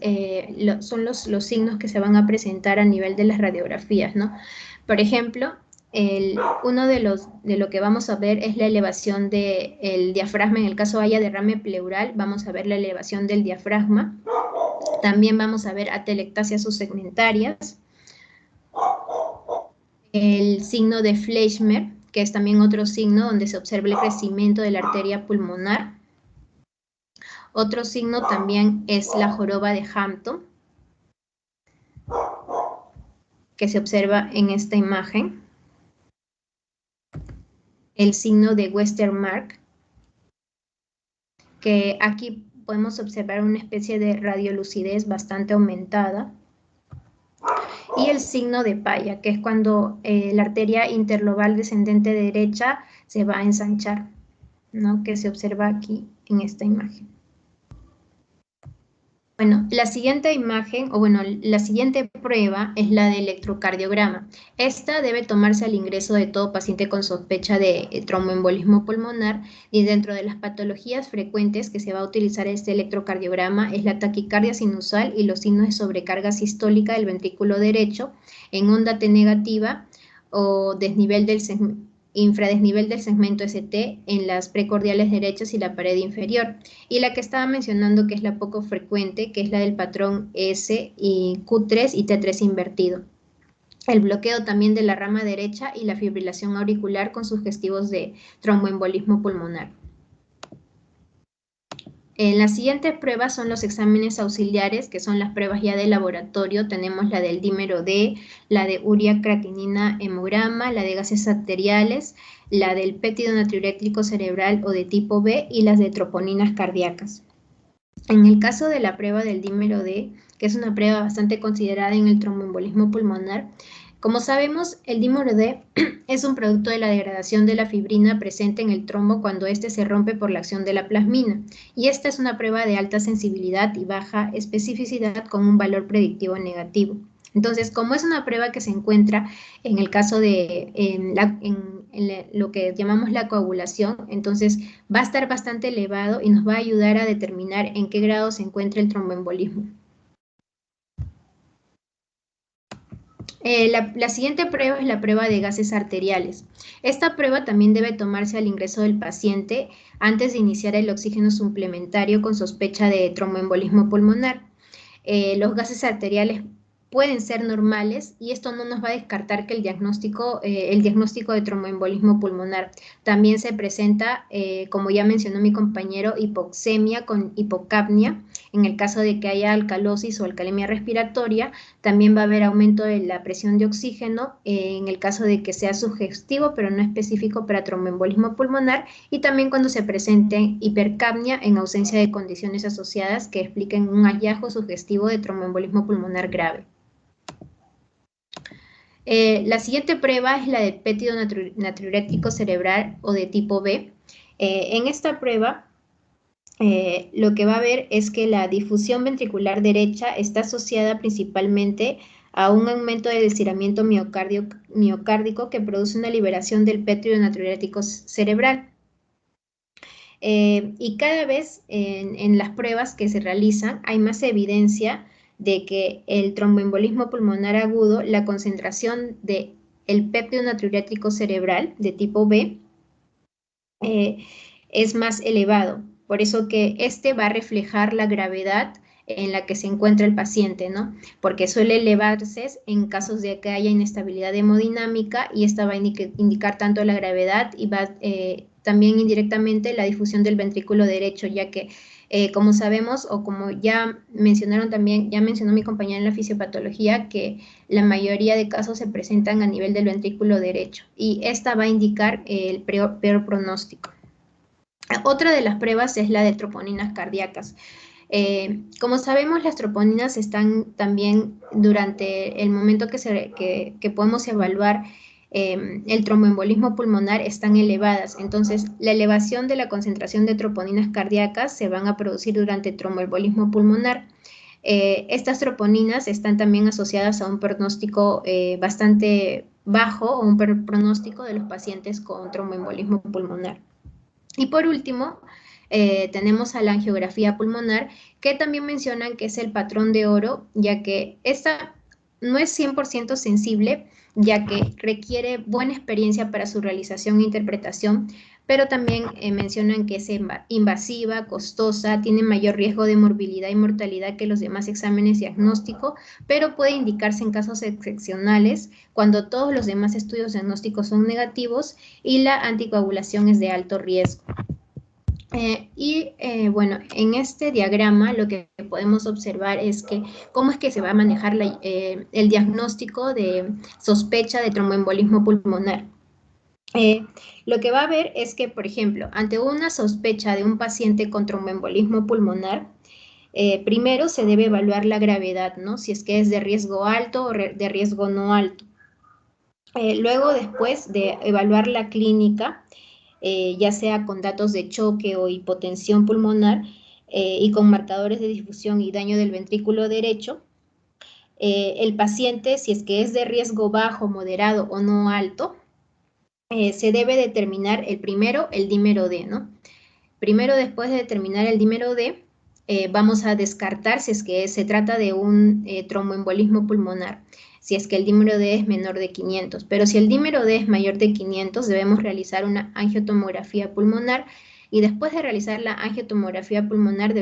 son los signos que se van a presentar a nivel de las radiografías, ¿no? Por ejemplo, uno de lo que vamos a ver es la elevación del diafragma. En el caso haya derrame pleural, vamos a ver la elevación del diafragma. También vamos a ver atelectasias subsegmentarias, el signo de Fleischmann, que es también otro signo donde se observa el crecimiento de la arteria pulmonar. Otro signo también es la joroba de Hampton, que se observa en esta imagen. El signo de Westermarck, que aquí podemos observar una especie de radiolucidez bastante aumentada. Y el signo de Paya, que es cuando la arteria interlobal descendente derecha se va a ensanchar, ¿no? Que se observa aquí en esta imagen. Bueno, la siguiente imagen, o bueno, la siguiente prueba es la de electrocardiograma. Esta debe tomarse al ingreso de todo paciente con sospecha de tromboembolismo pulmonar, y dentro de las patologías frecuentes que se va a utilizar este electrocardiograma es la taquicardia sinusal y los signos de sobrecarga sistólica del ventrículo derecho en onda T negativa o infradesnivel del segmento ST en las precordiales derechas y la pared inferior. Y la que estaba mencionando, que es la poco frecuente, que es la del patrón S y Q3 y T3 invertido. El bloqueo también de la rama derecha y la fibrilación auricular con sugestivos de tromboembolismo pulmonar. En las siguientes pruebas son los exámenes auxiliares, que son las pruebas ya de laboratorio. Tenemos la del dímero D, la de urea creatinina hemograma, la de gases arteriales, la del péptido natriurético cerebral o de tipo B y las de troponinas cardíacas. En el caso de la prueba del dímero D, que es una prueba bastante considerada en el tromboembolismo pulmonar, como sabemos, el dímero D es un producto de la degradación de la fibrina presente en el trombo cuando éste se rompe por la acción de la plasmina, y esta es una prueba de alta sensibilidad y baja especificidad con un valor predictivo negativo. Entonces, como es una prueba que se encuentra en el caso de lo que llamamos la coagulación, entonces va a estar bastante elevado y nos va a ayudar a determinar en qué grado se encuentra el tromboembolismo. La siguiente prueba es la prueba de gases arteriales. Esta prueba también debe tomarse al ingreso del paciente antes de iniciar el oxígeno suplementario con sospecha de tromboembolismo pulmonar. Los gases arteriales pueden ser normales y esto no nos va a descartar que el diagnóstico de tromboembolismo pulmonar. También se presenta, como ya mencionó mi compañero, hipoxemia con hipocapnia. En el caso de que haya alcalosis o alcalemia respiratoria, también va a haber aumento de la presión de oxígeno en el caso de que sea sugestivo pero no específico para tromboembolismo pulmonar, y también cuando se presente hipercapnia en ausencia de condiciones asociadas que expliquen un hallazgo sugestivo de tromboembolismo pulmonar grave. La siguiente prueba es la de péptido natriurético cerebral o de tipo B. En esta prueba, lo que va a ver es que la difusión ventricular derecha está asociada principalmente a un aumento del estiramiento miocárdico que produce una liberación del péptido natriurético cerebral. Y cada vez en las pruebas que se realizan hay más evidencia de que el tromboembolismo pulmonar agudo, la concentración del péptido natriurético cerebral de tipo B es más elevado. Por eso que este va a reflejar la gravedad en la que se encuentra el paciente, ¿no? Porque suele elevarse en casos de que haya inestabilidad hemodinámica, y esta va a indicar tanto la gravedad y va también indirectamente la difusión del ventrículo derecho, ya que como sabemos, o como ya mencionaron también, ya mencionó mi compañera en la fisiopatología, que la mayoría de casos se presentan a nivel del ventrículo derecho, y esta va a indicar el peor pronóstico. Otra de las pruebas es la de troponinas cardíacas. Como sabemos, las troponinas están también durante el momento que podemos evaluar el tromboembolismo pulmonar, están elevadas. Entonces, la elevación de la concentración de troponinas cardíacas se van a producir durante el tromboembolismo pulmonar. Estas troponinas están también asociadas a un pronóstico bastante bajo, o un pronóstico de los pacientes con tromboembolismo pulmonar. Y por último, tenemos a la angiografía pulmonar, que también mencionan que es el patrón de oro, ya que esta no es 100% sensible, ya que requiere buena experiencia para su realización e interpretación, pero también mencionan que es invasiva, costosa, tiene mayor riesgo de morbilidad y mortalidad que los demás exámenes diagnósticos, pero puede indicarse en casos excepcionales cuando todos los demás estudios diagnósticos son negativos y la anticoagulación es de alto riesgo. Bueno, en este diagrama lo que podemos observar es que cómo es que se va a manejar el diagnóstico de sospecha de tromboembolismo pulmonar. Lo que va a ver es que, por ejemplo, ante una sospecha de un paciente con tromboembolismo pulmonar, primero se debe evaluar la gravedad, ¿no? Si es que es de riesgo alto o de riesgo no alto. Luego, después de evaluar la clínica, ya sea con datos de choque o hipotensión pulmonar y con marcadores de difusión y daño del ventrículo derecho, el paciente, si es que es de riesgo bajo, moderado o no alto, se debe determinar primero el dímero D, ¿no? Primero, después de determinar el dímero D, vamos a descartar si es que se trata de un tromboembolismo pulmonar, si es que el dímero D es menor de 500. Pero si el dímero D es mayor de 500, debemos realizar una angiotomografía pulmonar y después de realizar la angiotomografía pulmonar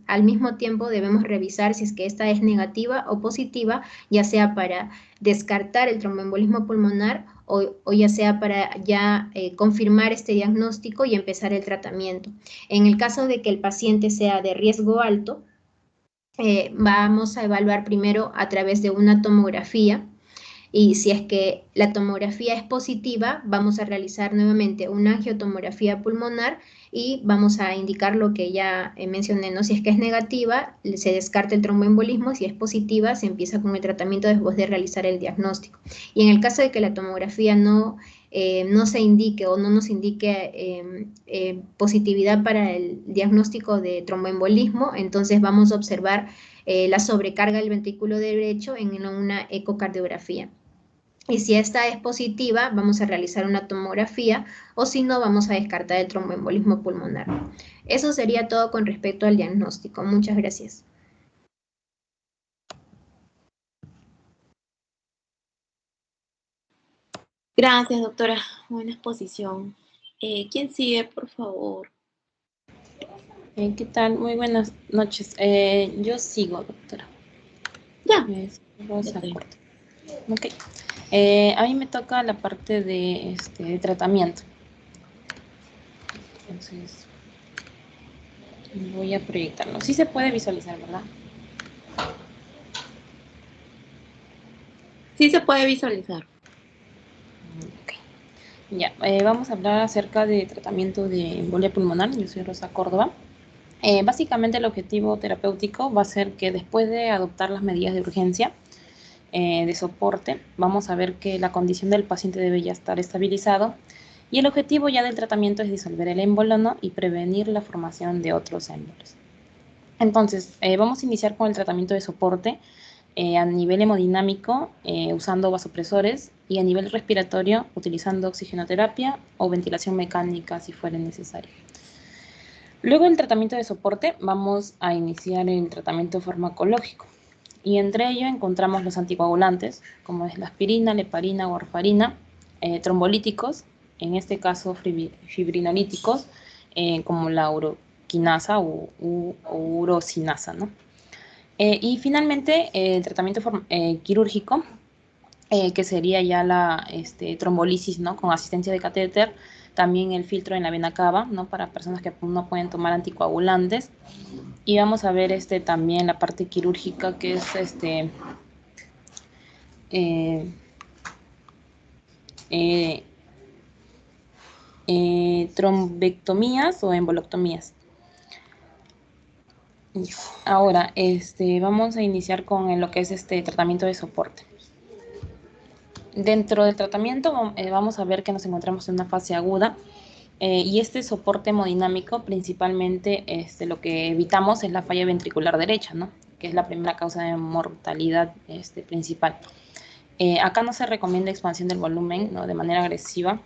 al mismo tiempo debemos revisar si es que esta es negativa o positiva, ya sea para descartar el tromboembolismo pulmonar o ya sea para ya confirmar este diagnóstico y empezar el tratamiento. En el caso de que el paciente sea de riesgo alto, vamos a evaluar primero a través de una tomografía y si es que la tomografía es positiva, vamos a realizar nuevamente una angiotomografía pulmonar y vamos a indicar lo que ya mencioné, ¿no? Si es que es negativa, se descarta el tromboembolismo, si es positiva, se empieza con el tratamiento después de realizar el diagnóstico. Y en el caso de que la tomografía no se indique o no nos indique positividad para el diagnóstico de tromboembolismo, entonces vamos a observar la sobrecarga del ventrículo derecho en una ecocardiografía. Y si esta es positiva, vamos a realizar una tomografía o si no, vamos a descartar el tromboembolismo pulmonar. Eso sería todo con respecto al diagnóstico. Muchas gracias.
Gracias, doctora. Buena exposición. ¿Quién sigue, por favor?
¿Qué tal? Muy buenas noches. Yo sigo, doctora.
Ya.
Rosa Corta. Ok. A mí me toca la parte de tratamiento. Entonces, voy a proyectarlo. Sí se puede visualizar, ¿verdad?
Sí se puede visualizar.
Ok. Ya, vamos a hablar acerca de tratamiento de embolia pulmonar. Yo soy Rosa Córdoba. Básicamente el objetivo terapéutico va a ser que después de adoptar las medidas de urgencia, de soporte, vamos a ver que la condición del paciente debe ya estar estabilizado y el objetivo ya del tratamiento es disolver el émbolo, ¿no? Y prevenir la formación de otros émbolos. Entonces, vamos a iniciar con el tratamiento de soporte a nivel hemodinámico usando vasopresores y a nivel respiratorio utilizando oxigenoterapia o ventilación mecánica si fuera necesario. Luego del tratamiento de soporte vamos a iniciar el tratamiento farmacológico. Y entre ello encontramos los anticoagulantes, como es la aspirina, la heparina, warfarina, trombolíticos, en este caso fibrinolíticos, como la uroquinasa o urosinasa, ¿no? Y finalmente el tratamiento quirúrgico, que sería ya la trombolisis, ¿no? Con asistencia de catéter, también el filtro en la vena cava, ¿no? Para personas que no pueden tomar anticoagulantes. Y vamos a ver también la parte quirúrgica, que es trombectomías o emboloctomías. Ahora, vamos a iniciar con lo que es tratamiento de soporte. Dentro del tratamiento vamos a ver que nos encontramos en una fase aguda y este soporte hemodinámico principalmente lo que evitamos es la falla ventricular derecha, ¿no? Que es la primera causa de mortalidad principal. Acá no se recomienda expansión del volumen, ¿no? De manera agresiva.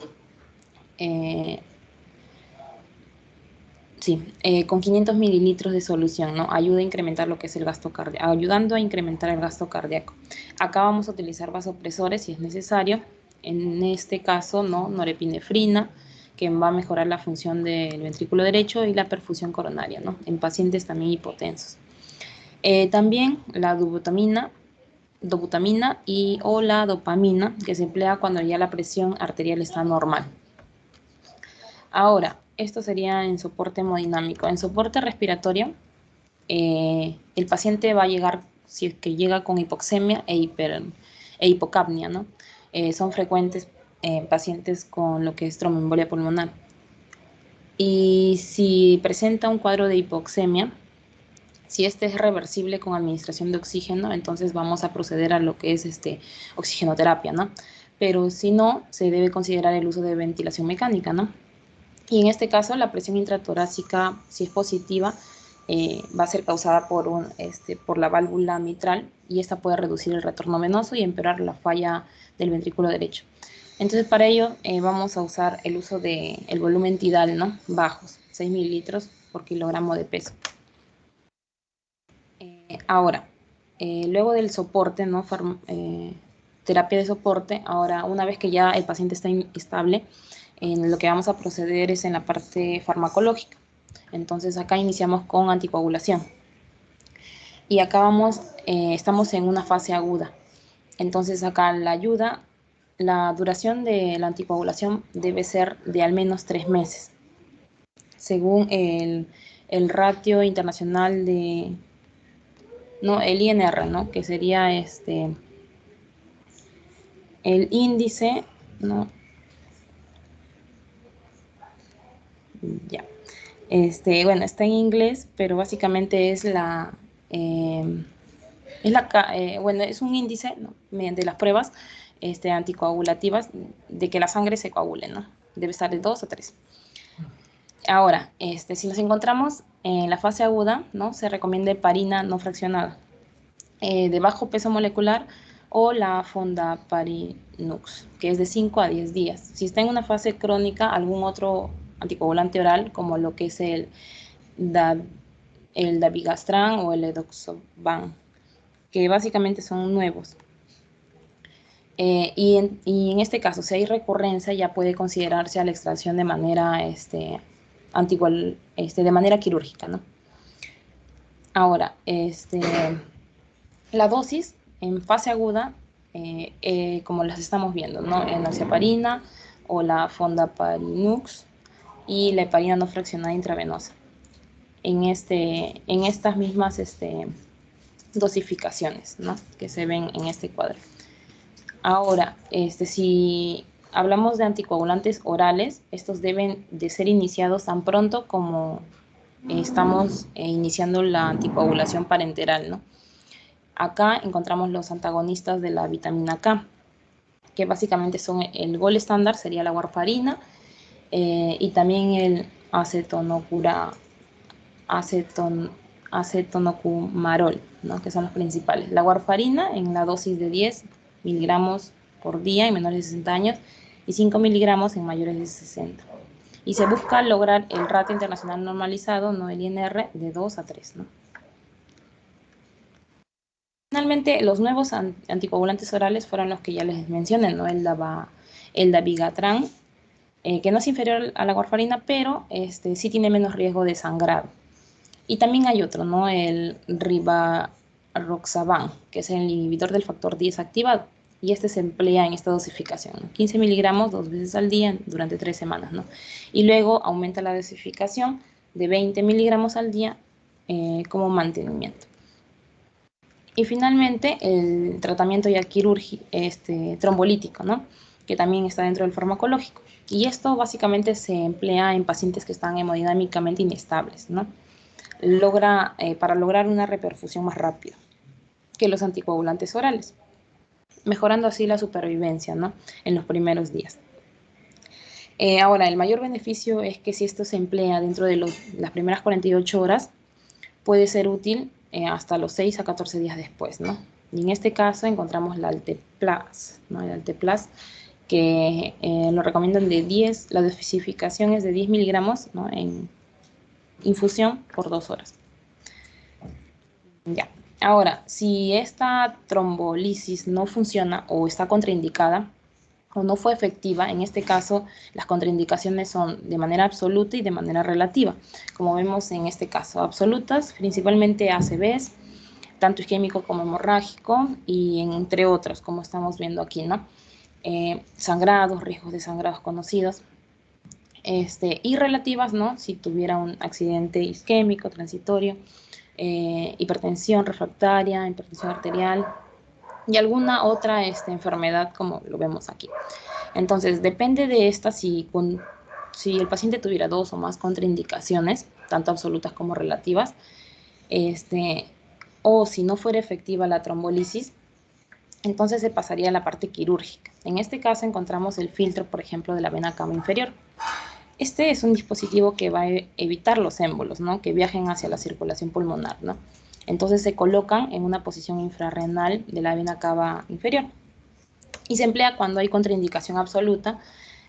Sí, con 500 mililitros de solución, ¿no? Ayuda a incrementar lo que es el gasto cardíaco, ayudando a incrementar el gasto cardíaco. Acá vamos a utilizar vasopresores si es necesario. En este caso, ¿no? Norepinefrina, que va a mejorar la función del ventrículo derecho y la perfusión coronaria, ¿no? En pacientes también hipotensos. También la dobutamina o la dopamina, que se emplea cuando ya la presión arterial está normal. Ahora, esto sería en soporte hemodinámico. En soporte respiratorio, el paciente va a llegar, si es que llega con hipoxemia e hipocapnia, ¿no? Son frecuentes pacientes con lo que es tromboembolia pulmonar. Y si presenta un cuadro de hipoxemia, si este es reversible con administración de oxígeno, entonces vamos a proceder a lo que es oxigenoterapia, ¿no? Pero si no, se debe considerar el uso de ventilación mecánica, ¿no? Y en este caso, la presión intratorácica, si es positiva, va a ser causada por la válvula mitral, y esta puede reducir el retorno venoso y empeorar la falla del ventrículo derecho. Entonces, para ello vamos a usar el uso del volumen tidal, ¿no? Bajos, 6 mililitros por kilogramo de peso. Ahora, luego del soporte, ¿no? Terapia de soporte, ahora una vez que ya el paciente está estable, en lo que vamos a proceder es en la parte farmacológica. Entonces acá iniciamos con anticoagulación. Y acá estamos en una fase aguda. Entonces acá la duración de la anticoagulación debe ser de al menos 3 meses. Según el ratio internacional el INR, ¿no? Que sería el índice, ¿no? Ya. Bueno, está en inglés, pero básicamente es es un índice, ¿no? Mediante las pruebas anticoagulativas de que la sangre se coagule, ¿no? Debe estar de 2 a 3. Ahora, si nos encontramos en la fase aguda, ¿no? Se recomienda heparina no fraccionada, de bajo peso molecular, o la fondaparinux, que es de 5 a 10 días. Si está en una fase crónica, algún otro anticoagulante oral, como lo que es el dabigatran o el edoxaban, que básicamente son nuevos. Y en este caso, si hay recurrencia, ya puede considerarse a la extracción de manera, de manera quirúrgica, ¿no? Ahora, la dosis en fase aguda, como las estamos viendo, ¿no? En la heparina o la fondaparinux y la heparina no fraccionada intravenosa. En estas mismas dosificaciones, ¿no? Que se ven en este cuadro. Ahora, si hablamos de anticoagulantes orales, estos deben de ser iniciados tan pronto como estamos iniciando la anticoagulación parenteral, ¿no? Acá encontramos los antagonistas de la vitamina K, que básicamente son el gol estándar, sería la warfarina, y también el acetonocumarol, ¿no? Que son los principales. La warfarina en la dosis de 10 miligramos por día en menores de 60 años y 5 miligramos en mayores de 60. Y se busca lograr el ratio internacional normalizado, ¿no? El INR, de 2 a 3, ¿no? Finalmente, los nuevos anticoagulantes orales fueron los que ya les mencioné, ¿no? El dabigatran, que no es inferior a la warfarina, pero sí tiene menos riesgo de sangrado. Y también hay otro, ¿no? El rivaroxaban, que es el inhibidor del factor 10 activado. Y se emplea en esta dosificación, ¿no? 15 miligramos 2 veces al día durante 3 semanas, ¿no? Y luego aumenta la dosificación de 20 miligramos al día como mantenimiento. Y finalmente, el tratamiento ya quirúrgico, trombolítico, ¿no? Que también está dentro del farmacológico. Y esto básicamente se emplea en pacientes que están hemodinámicamente inestables, ¿no? Para lograr una reperfusión más rápida que los anticoagulantes orales, mejorando así la supervivencia, ¿no? En los primeros días. Ahora, el mayor beneficio es que si esto se emplea dentro de las primeras 48 horas, puede ser útil hasta los 6 a 14 días después, ¿no? Y en este caso encontramos la Alteplas, ¿no? El Alteplas, que lo recomiendan de 10, la dosificación es de 10 miligramos, ¿no? infusión por 2 horas. Ya. Ahora, si esta trombolisis no funciona o está contraindicada o no fue efectiva, en este caso las contraindicaciones son de manera absoluta y de manera relativa. Como vemos en este caso, absolutas, principalmente ACVs, tanto isquémico como hemorrágico, y entre otros, como estamos viendo aquí, ¿no? Sangrados, riesgos de sangrados conocidos. Y relativas, ¿no? Si tuviera un accidente isquémico, transitorio, hipertensión refractaria, hipertensión arterial y alguna otra enfermedad como lo vemos aquí. Entonces, depende de esta, si el paciente tuviera 2 o más contraindicaciones, tanto absolutas como relativas, o si no fuera efectiva la trombolisis, entonces se pasaría a la parte quirúrgica. En este caso encontramos el filtro, por ejemplo, de la vena cava inferior. Este es un dispositivo que va a evitar los émbolos, ¿no? Que viajen hacia la circulación pulmonar, ¿no? Entonces se colocan en una posición infrarrenal de la vena cava inferior y se emplea cuando hay contraindicación absoluta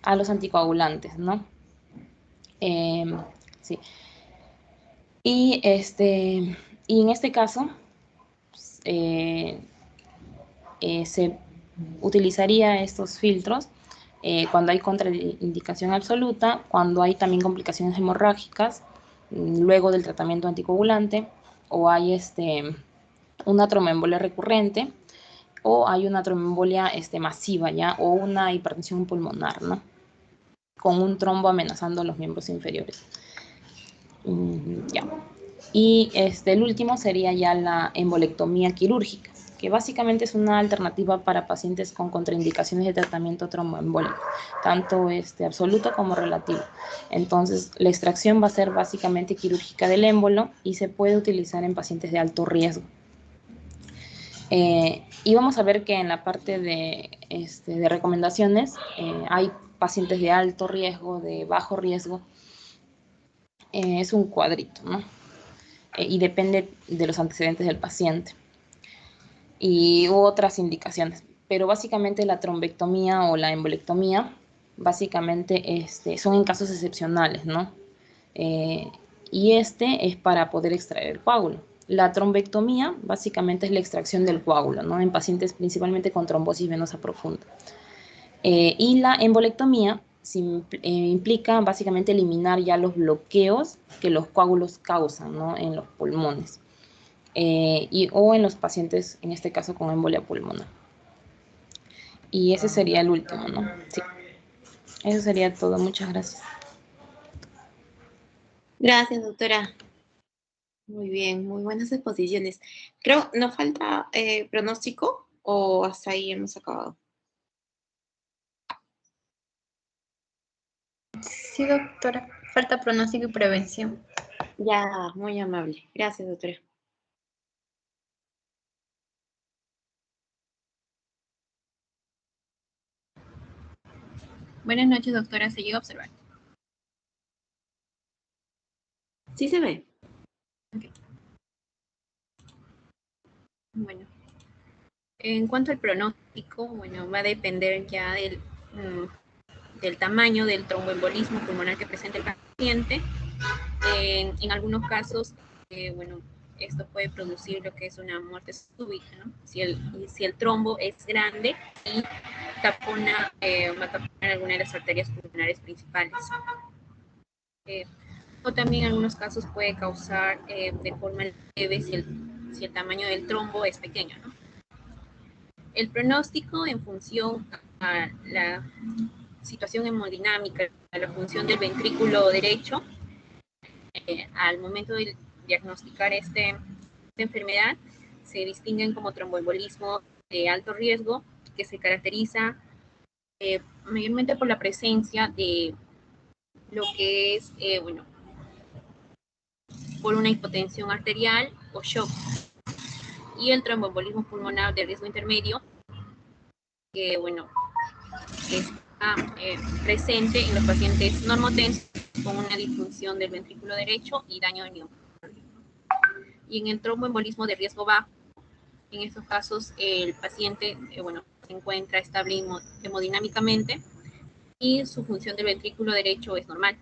a los anticoagulantes, ¿no? Sí. Y en este caso se utilizaría estos filtros cuando hay contraindicación absoluta, cuando hay también complicaciones hemorrágicas luego del tratamiento anticoagulante, o hay una tromboembolia recurrente, o hay una tromboembolia masiva, ¿ya? O una hipertensión pulmonar, ¿no? Con un trombo amenazando los miembros inferiores. Ya. Y el último sería ya la embolectomía quirúrgica, que básicamente es una alternativa para pacientes con contraindicaciones de tratamiento tromboembólico, tanto absoluto como relativo. Entonces, la extracción va a ser básicamente quirúrgica del émbolo y se puede utilizar en pacientes de alto riesgo. Y vamos a ver que en la parte de recomendaciones hay pacientes de alto riesgo, de bajo riesgo. Es un cuadrito, ¿no? Y depende de los antecedentes del paciente y otras indicaciones. Pero básicamente la trombectomía o la embolectomía, básicamente son en casos excepcionales, ¿no? Y es para poder extraer el coágulo. La trombectomía básicamente es la extracción del coágulo, ¿no? En pacientes principalmente con trombosis venosa profunda. Y la embolectomía implica básicamente eliminar ya los bloqueos que los coágulos causan, ¿no? En los pulmones o en los pacientes, en este caso con embolia pulmonar. Y ese sería el último, ¿no? Sí. Eso sería todo. Muchas gracias.
Gracias, doctora. Muy bien, muy buenas exposiciones. Creo, ¿nos falta pronóstico o hasta ahí hemos acabado?
Sí, doctora. Falta pronóstico y prevención.
Ya, muy amable. Gracias, doctora.
Buenas noches, doctora. ¿Se llega a observar?
Sí se ve.
Okay. Bueno, en cuanto al pronóstico, bueno, va a depender ya del tamaño del tromboembolismo pulmonar que presenta el paciente. En algunos casos, bueno, esto puede producir lo que es una muerte súbita, ¿no? Si el trombo es grande y va a taponar alguna de las arterias pulmonares principales. O también en algunos casos puede causar de forma leve si el tamaño del trombo es pequeño, ¿no? El pronóstico en función a la situación hemodinámica, a la función del ventrículo derecho, al momento de diagnosticar esta enfermedad, se distinguen como tromboembolismo de alto riesgo, que se caracteriza mayormente por la presencia de lo que es, bueno, por una hipotensión arterial o shock. Y el tromboembolismo pulmonar de riesgo intermedio, que, bueno, está presente en los pacientes normotensos con una disfunción del ventrículo derecho y daño del miocardio. Y en el tromboembolismo de riesgo bajo, en estos casos el paciente bueno, se encuentra estable hemodinámicamente y su función del ventrículo derecho es normal.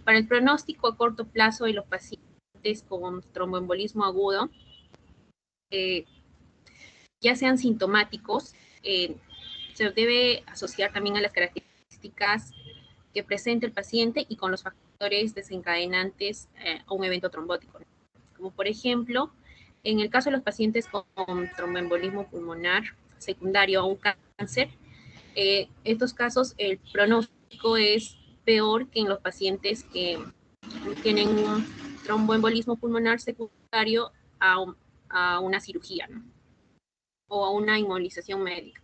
Para el pronóstico a corto plazo de los pacientes con tromboembolismo agudo, ya sean sintomáticos, se debe asociar también a las características que presenta el paciente y con los factores desencadenantes a un evento trombótico, como por ejemplo, en el caso de los pacientes con tromboembolismo pulmonar secundario a un cáncer, estos casos el pronóstico es peor que en los pacientes que tienen un tromboembolismo pulmonar secundario a una cirugía, ¿no? O a una inmovilización médica.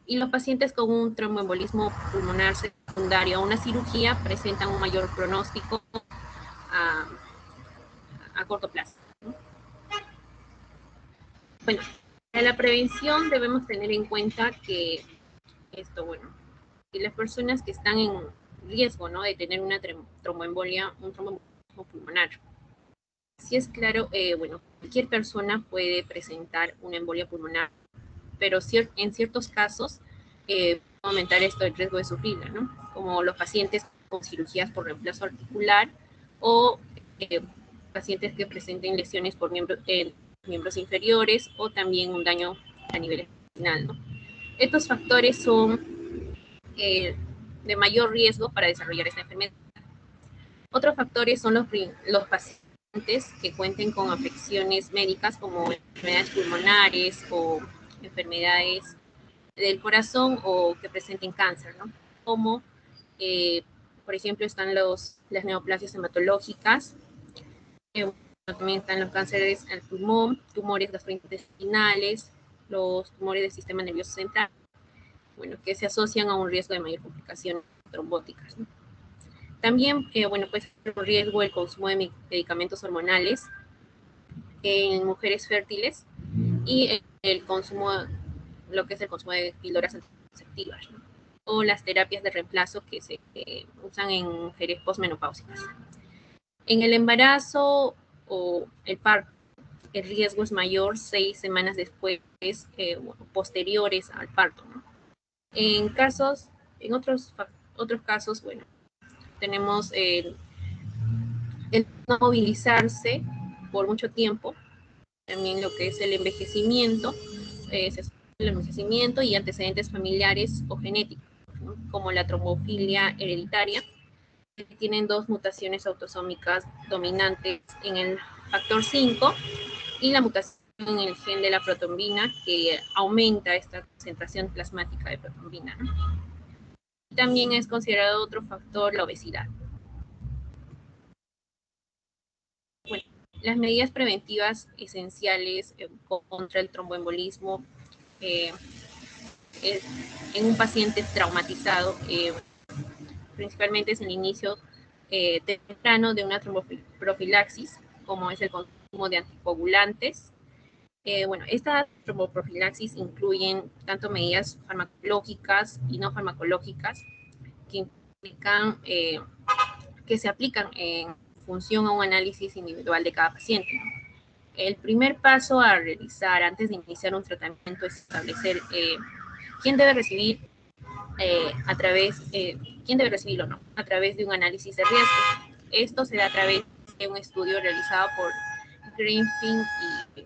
Y los pacientes con un tromboembolismo pulmonar secundario a una cirugía presentan un mayor pronóstico a corto plazo, ¿no? Bueno, para la prevención debemos tener en cuenta que que las personas que están en riesgo, ¿no?, de tener una tromboembolia, un tromboembolismo pulmonar. Si es claro, cualquier persona puede presentar una embolia pulmonar, pero en ciertos casos puede aumentar esto el riesgo de sufrirla, ¿no? Como los pacientes con cirugías por reemplazo articular o pacientes que presenten lesiones por miembros inferiores o también un daño a nivel espinal, ¿no? Estos factores son de mayor riesgo para desarrollar esta enfermedad. Otros factores son los pacientes que cuenten con afecciones médicas como enfermedades pulmonares o enfermedades del corazón o que presenten cáncer, ¿no? Como, por ejemplo, están las neoplasias hematológicas, también están los cánceres al pulmón, tumores gastrointestinales, los tumores del sistema nervioso central, que se asocian a un riesgo de mayor complicaciones trombóticas, ¿no? También, puede ser un riesgo el consumo de medicamentos hormonales en mujeres fértiles y el consumo, lo que es el consumo de píldoras anticonceptivas, ¿no? O las terapias de reemplazo que se usan en mujeres posmenopáusicas. En el embarazo o el parto, el riesgo es mayor 6 semanas después, posteriores al parto, ¿no? En otros casos, tenemos el no movilizarse por mucho tiempo, también lo que es el envejecimiento, y antecedentes familiares o genéticos, ¿no?, como la trombofilia hereditaria, que tienen 2 mutaciones autosómicas dominantes en el factor 5 y la mutación en el gen de la protombina que aumenta esta concentración plasmática de protombina, ¿no? También es considerado otro factor la obesidad. Bueno, las medidas preventivas esenciales contra el tromboembolismo en un paciente traumatizado, principalmente es el inicio temprano de una tromboprofilaxis, como es el consumo de anticoagulantes. Estas tromboprofilaxis incluyen tanto medidas farmacológicas y no farmacológicas que implican que se aplican en función a un análisis individual de cada paciente. El primer paso a realizar antes de iniciar un tratamiento es establecer quién debe recibir quién debe recibirlo o no, a través de un análisis de riesgo. Esto se da a través de un estudio realizado por Greenfield y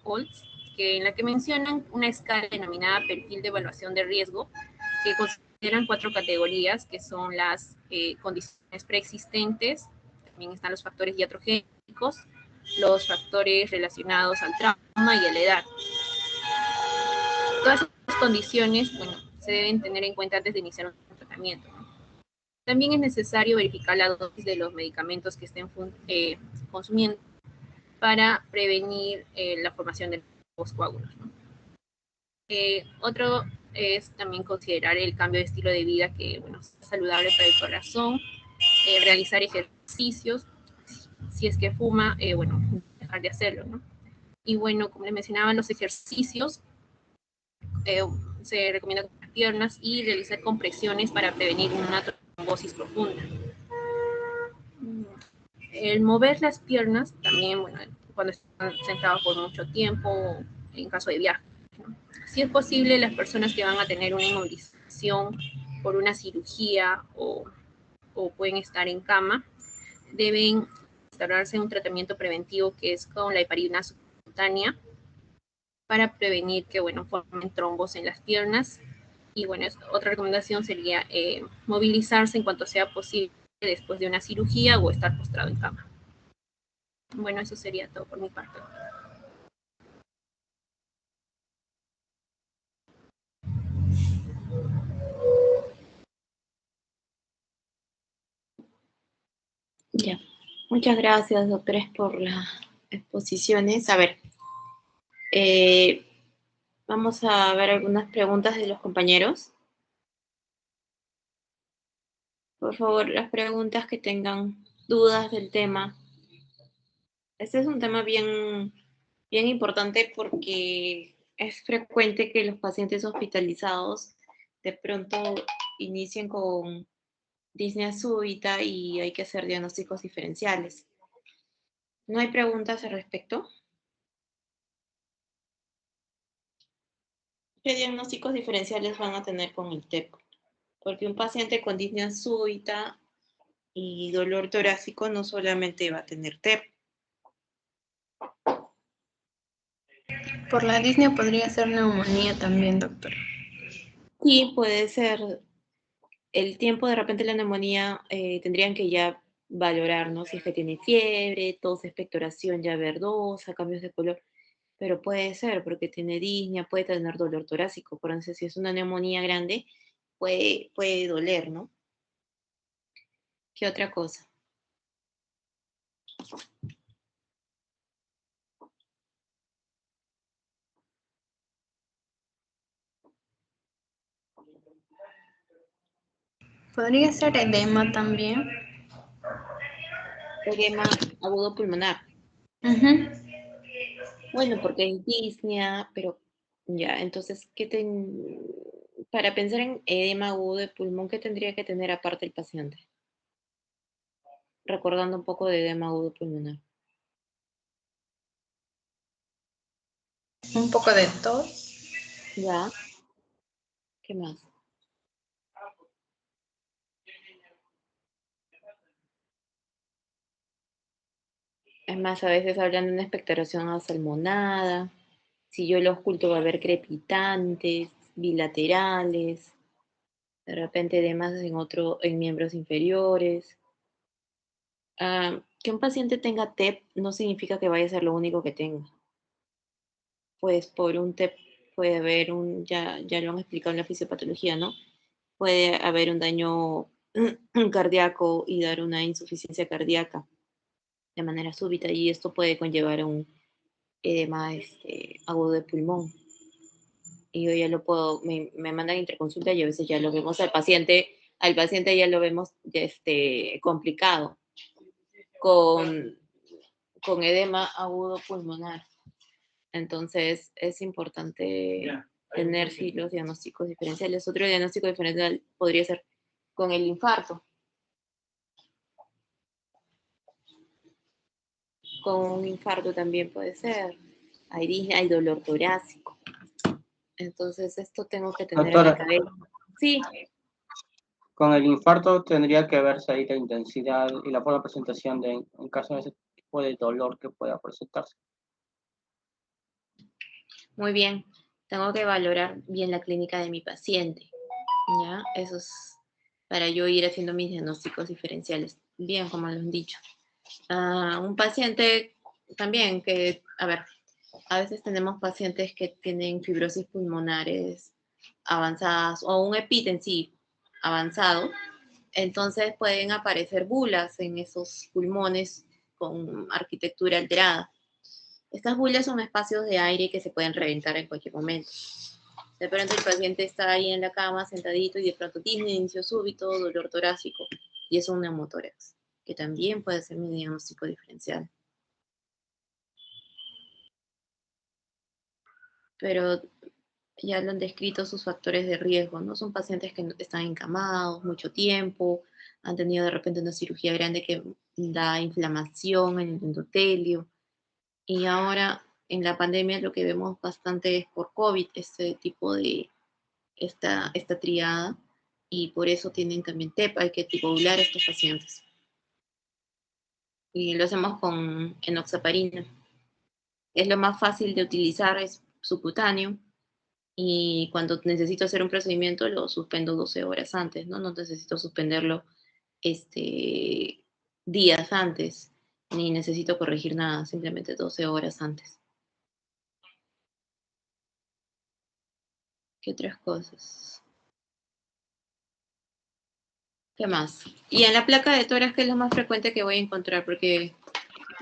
Holtz, en la que mencionan una escala denominada perfil de evaluación de riesgo, que consideran 4 categorías, que son las condiciones preexistentes, también están los factores iatrogénicos, los factores relacionados al trauma y a la edad. Todas estas condiciones, se deben tener en cuenta antes de iniciar un tratamiento, ¿no? También es necesario verificar la dosis de los medicamentos que estén consumiendo para prevenir la formación de nuevos coágulos, ¿no? Otro es también considerar el cambio de estilo de vida que, es saludable para el corazón, realizar ejercicios, si es que fuma, dejar de hacerlo, ¿no? Y como les mencionaba, los ejercicios, se recomienda con las piernas y realizar compresiones para prevenir una trombosis profunda. El mover las piernas también, cuando están sentados por mucho tiempo, en caso de viaje, ¿no? Si es posible, las personas que van a tener una inmovilización por una cirugía o o pueden estar en cama, deben instaurarse un tratamiento preventivo que es con la heparina subcutánea para prevenir que, bueno, formen trombos en las piernas. Y bueno, otra recomendación sería movilizarse en cuanto sea posible después de una cirugía o estar postrado en cama. Bueno, eso sería todo por mi parte.
Ya. Muchas gracias, doctores, por las exposiciones. A ver, vamos a ver algunas preguntas de los compañeros. Por favor, las preguntas que tengan dudas del tema. Este es un tema bien importante porque es frecuente que los pacientes hospitalizados de pronto inicien con disnea súbita y hay que hacer diagnósticos diferenciales. ¿No hay preguntas al respecto? ¿Qué diagnósticos diferenciales van a tener con el TEP? Porque un paciente con disnea súbita y dolor torácico no solamente va a tener TEP.
Por la disnea podría ser neumonía también, doctor.
Sí, puede ser. El tiempo de repente la neumonía tendrían que ya valorar, ¿no? Si es que tiene fiebre, tos, expectoración ya verdosa, cambios de color. Pero puede ser porque tiene disnea, puede tener dolor torácico. Por eso si es una neumonía grande, puede doler, ¿no? ¿Qué otra cosa?
Podría ser edema también.
Edema agudo pulmonar. Bueno, porque es disnea, pero ya, entonces, para pensar en edema agudo de pulmón, ¿qué tendría que tener aparte el paciente? Recordando un poco de edema agudo pulmonar.
Un poco de tos.
Ya. ¿Qué más? Es más, a veces hablan de una expectoración asalmonada. Si yo lo oculto va a haber crepitantes, bilaterales, de repente edemas en miembros inferiores. Que un paciente tenga TEP no significa que vaya a ser lo único que tenga. Pues por un TEP puede haber ya lo han explicado en la fisiopatología, ¿no? Puede haber un daño cardíaco y dar una insuficiencia cardíaca de manera súbita y esto puede conllevar a un edema agudo de pulmón. Y yo ya lo puedo, me mandan interconsulta y a veces ya lo vemos al paciente ya lo vemos complicado con edema agudo pulmonar. Entonces es importante tener sí, los diagnósticos diferenciales. Otro diagnóstico diferencial podría ser con el infarto. Con un infarto también puede ser. Hay dolor torácico. Entonces esto tengo que tener en la cabeza. Sí.
Con el infarto tendría que verse ahí la intensidad y la forma de presentación en caso de ese tipo de dolor que pueda presentarse.
Muy bien. Tengo que valorar bien la clínica de mi paciente. ¿Ya? Eso es para yo ir haciendo mis diagnósticos diferenciales. Bien, como lo han dicho. Un paciente también que, a ver, a veces tenemos pacientes que tienen fibrosis pulmonares avanzadas o un EPIT en sí avanzado, entonces pueden aparecer bulas en esos pulmones con arquitectura alterada. Estas bulas son espacios de aire que se pueden reventar en cualquier momento. De pronto el paciente está ahí en la cama sentadito y de pronto tiene inicio súbito, dolor torácico y es un neumotórax, que también puede ser mi diagnóstico diferencial. Pero ya lo han descrito sus factores de riesgo, ¿no? Son pacientes que están encamados mucho tiempo, han tenido de repente una cirugía grande que da inflamación en el endotelio. Y ahora en la pandemia lo que vemos bastante es por COVID, este tipo de, esta triada, y por eso tienen también TEP, hay que anticoagular a estos pacientes. Y lo hacemos con enoxaparina. Es lo más fácil de utilizar, es subcutáneo, y cuando necesito hacer un procedimiento lo suspendo 12 horas antes, ¿no? No necesito suspenderlo días antes, ni necesito corregir nada, simplemente 12 horas antes. ¿Qué otras cosas? ¿Qué más? Y en la placa de tórax, ¿qué es lo más frecuente que voy a encontrar? Porque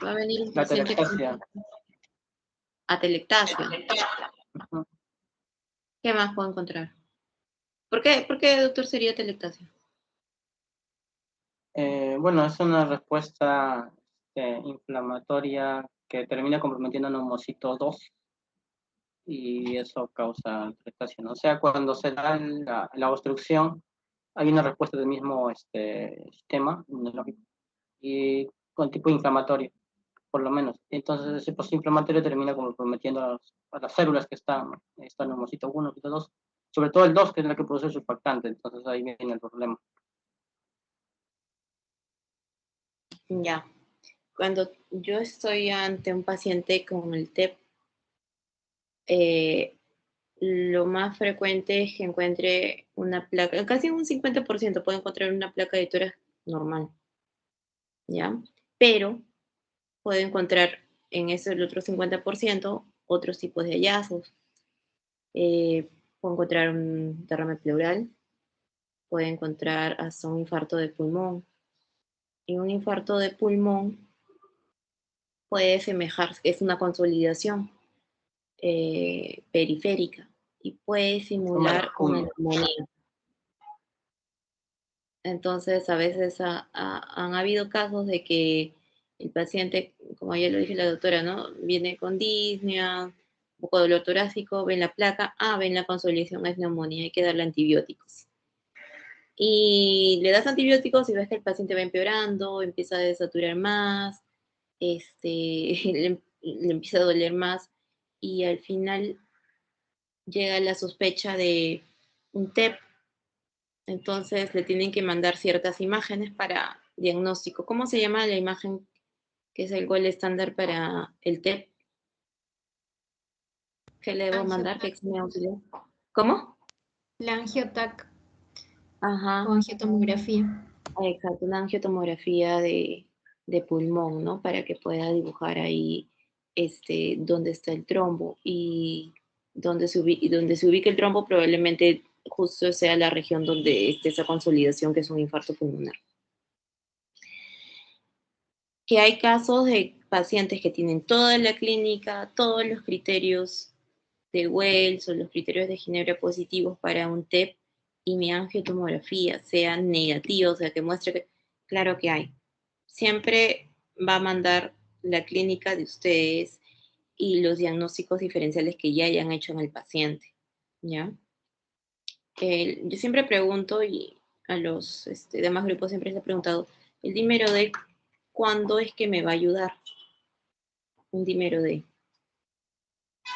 va a venir un
La
paciente
atelectasia.
atelectasia.
Ujú.
¿Qué más puedo encontrar? ¿Por qué, doctor, sería atelectasia?
Bueno, es una respuesta inflamatoria que termina comprometiendo neumocito 2 y eso causa atelectasia, ¿no? O sea, cuando se da la obstrucción, hay una respuesta del mismo sistema inmunológico y con tipo inflamatorio, por lo menos. Entonces, ese postinflamatorio termina comprometiendo a las células que están, ¿no? Está el neumocito 1, neumocito 2, sobre todo el 2, que es la que produce el surfactante. Entonces, ahí viene el problema.
Ya. Cuando yo estoy ante un paciente con el TEP, lo más frecuente es que encuentre una placa, casi un 50% puede encontrar una placa de tórax normal, ¿ya? Pero puede encontrar en ese el otro 50% otros tipos de hallazgos. Puede encontrar un derrame pleural, puede encontrar hasta un infarto de pulmón. Y un infarto de pulmón puede semejar, es una consolidación periférica y puede simular una neumonía. Entonces, a veces han habido casos de que el paciente, como ya lo dije la doctora, ¿no? Viene con disnea, un poco de dolor torácico, ven la placa, ven la consolidación, es neumonía, hay que darle antibióticos. Y le das antibióticos y ves que el paciente va empeorando, empieza a desaturar más, le empieza a doler más y al final llega la sospecha de un TEP. Entonces le tienen que mandar ciertas imágenes para diagnóstico. ¿Cómo se llama la imagen que es el gol estándar para el TEP? ¿Qué le debo mandar? ¿Qué examen auxiliar? ¿Cómo?
La angiotac
Ajá,
o angiotomografía.
exacto, una angiotomografía de pulmón, ¿no? Para que pueda dibujar ahí dónde está el trombo y donde se ubique el trombo probablemente justo sea la región donde esté esa consolidación que es un infarto pulmonar. Que hay casos de pacientes que tienen toda la clínica, todos los criterios de Wells o los criterios de Ginebra positivos para un TEP y mi angiotomografía sea negativa, o sea, que muestre que, claro que hay. Siempre va a mandar la clínica de ustedes y los diagnósticos diferenciales que ya hayan hecho en el paciente, ¿ya? Yo siempre pregunto, y a los demás grupos siempre les he preguntado, el dímero D, ¿cuándo es que me va a ayudar? Un dímero D.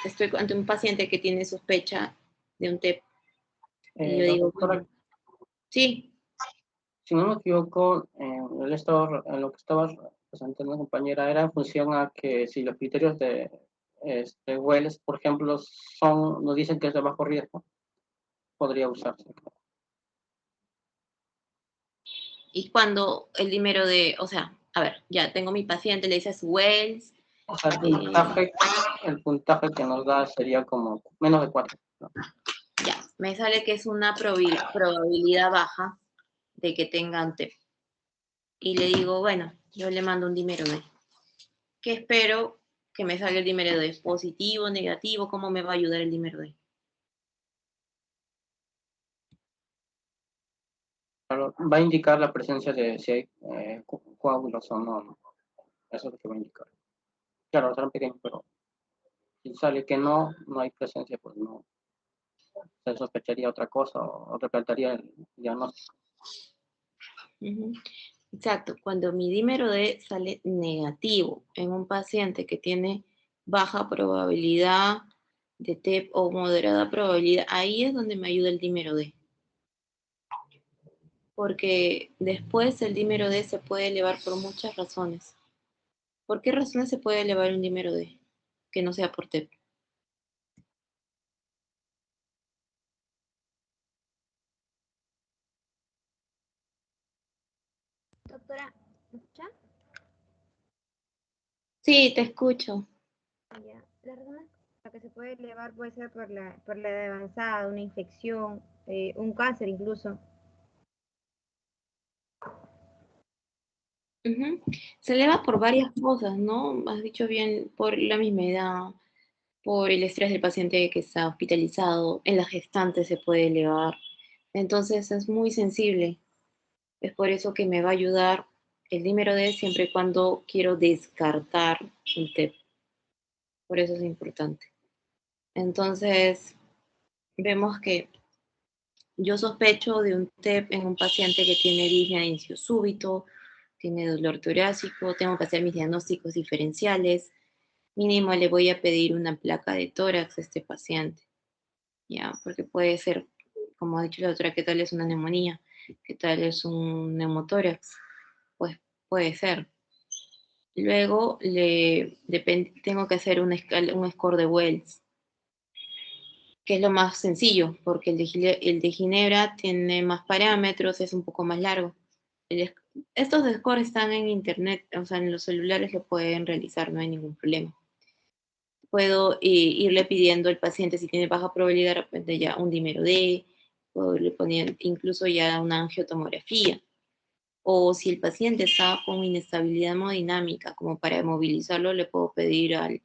Estoy ante un paciente que tiene sospecha de un TEP, y yo digo,
Doctora,
sí,
si no me equivoco, en lo que estaba presentando la compañera era en función a que si los criterios de Wells, por ejemplo, nos dicen que es de bajo riesgo, podría usarse.
y cuando el dímero D, o sea, a ver, ya tengo mi paciente, le dices Wells,
O sea, el puntaje que nos da sería como menos de 4, ¿no?
ya, me sale que es una probabilidad baja de que tenga un TEP. Y le digo, bueno, yo le mando un dímero D. ¿Qué espero que me salga el dímero D? ¿Positivo, negativo? ¿Cómo me va a ayudar el dímero D?
Claro, va a indicar la presencia de si hay coágulos o no. Eso es lo que va a indicar. Claro, serán pequeños, pero si sale que no hay presencia, pues no se sospecharía otra cosa o repletaría el diagnóstico.
Exacto, cuando mi dímero D sale negativo en un paciente que tiene baja probabilidad de TEP o moderada probabilidad, ahí es donde me ayuda el dímero D. porque después el dímero D se puede elevar por muchas razones. ¿Por qué razones se puede elevar un dímero D que no sea por TEP?
Doctora, ¿me escucha?
Sí, te escucho.
Ya. La razón por la que se puede elevar puede ser por la edad avanzada, una infección, un cáncer incluso.
Ujú. Se eleva por varias cosas, ¿no? Has dicho bien, por la misma edad, por el estrés del paciente que está hospitalizado, en la gestante se puede elevar. Entonces es muy sensible. Es por eso que me va a ayudar el dímero D siempre y cuando quiero descartar un TEP. Por eso es importante. Entonces, vemos que yo sospecho de un TEP en un paciente que tiene disnea de inicio súbito, tiene dolor torácico, tengo que hacer mis diagnósticos diferenciales. Mínimo le voy a pedir una placa de tórax a este paciente, ¿ya? Porque puede ser, como ha dicho la doctora, ¿qué tal es una neumonía? ¿Qué tal es un neumotórax? Pues puede ser. Luego tengo que hacer un score de Wells, que es lo más sencillo, porque el de Ginebra tiene más parámetros, es un poco más largo. Estos scores están en internet, o sea, en los celulares lo pueden realizar, no hay ningún problema. Puedo irle pidiendo al paciente si tiene baja probabilidad, de repente ya un dímero D, puedo le poner incluso ya una angiotomografía. O si el paciente está con inestabilidad hemodinámica, como para movilizarlo, le puedo pedir al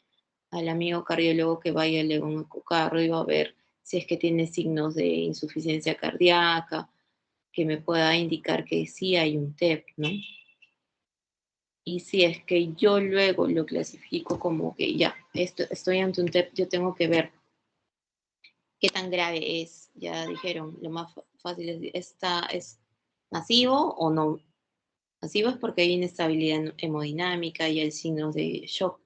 amigo cardiólogo que vaya al un ecocardio a ver si es que tiene signos de insuficiencia cardíaca, que me pueda indicar que sí hay un TEP, ¿no? Y si es que yo luego lo clasifico como que ya, estoy ante un TEP, yo tengo que ver qué tan grave es. Ya dijeron, lo más fácil es masivo o no. Masivo es porque hay inestabilidad hemodinámica y hay signos de shock.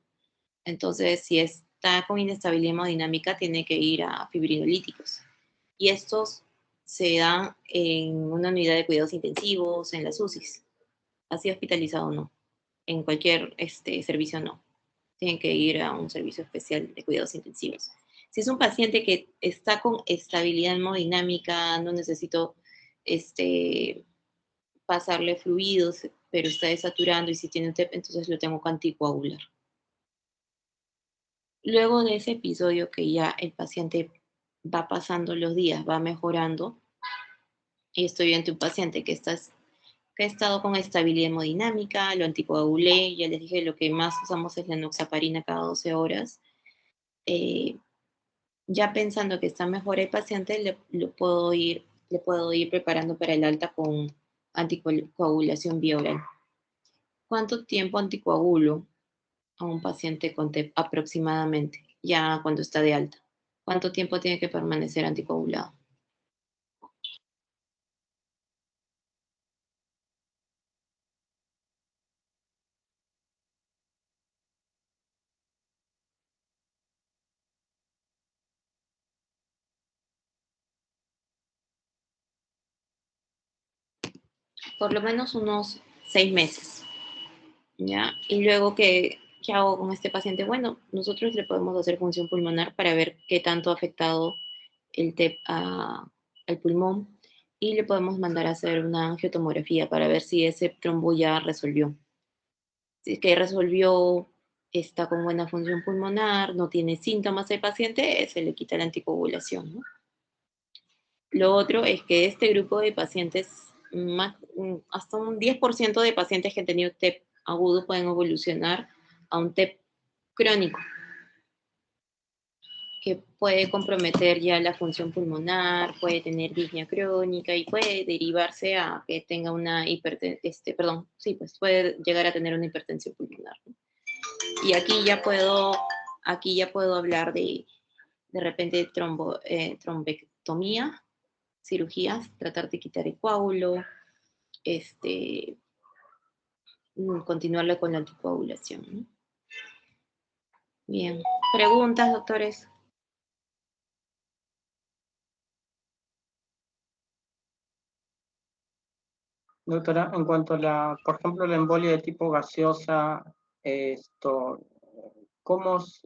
Entonces, si está con inestabilidad hemodinámica, tiene que ir a fibrinolíticos. Y estos se dan en una unidad de cuidados intensivos, en las UCIs. Así hospitalizado no. En cualquier servicio no. Tienen que ir a un servicio especial de cuidados intensivos. Si es un paciente que está con estabilidad hemodinámica, no necesito pasarle fluidos, pero está desaturando y si tiene TEP, entonces lo tengo que anticoagular. Luego de ese episodio que ya el paciente va pasando los días, va mejorando, y estoy ante un paciente que ha estado con estabilidad hemodinámica, lo anticoagulé, ya les dije, lo que más usamos es la enoxaparina cada 12 horas. Ya pensando que está mejor el paciente, le puedo ir preparando para el alta con anticoagulación vía oral. ¿Cuánto tiempo anticoagulo a un paciente con TEP aproximadamente, ya cuando está de alta? ¿Cuánto tiempo tiene que permanecer anticoagulado? Por lo menos unos 6 meses, ¿ya? Y luego, ¿qué hago con este paciente? Bueno, nosotros le podemos hacer función pulmonar para ver qué tanto ha afectado el TEP al pulmón y le podemos mandar a hacer una angiotomografía para ver si ese trombo ya resolvió. Si es que resolvió, está con buena función pulmonar, no tiene síntomas el paciente, se le quita la anticoagulación, ¿no? Lo otro es que este grupo de pacientes, hasta un 10% de pacientes que han tenido TEP agudo pueden evolucionar a un TEP crónico, que puede comprometer ya la función pulmonar, puede tener disnea crónica y puede derivarse a que tenga una pues puede llegar a tener una hipertensión pulmonar, ¿no? Y aquí ya puedo hablar de repente trombectomía, cirugías, tratar de quitar el coágulo, continuarle con la anticoagulación, ¿no? Bien, preguntas, doctores.
Doctora, en cuanto a por ejemplo, la embolia de tipo gaseosa, ¿cómo es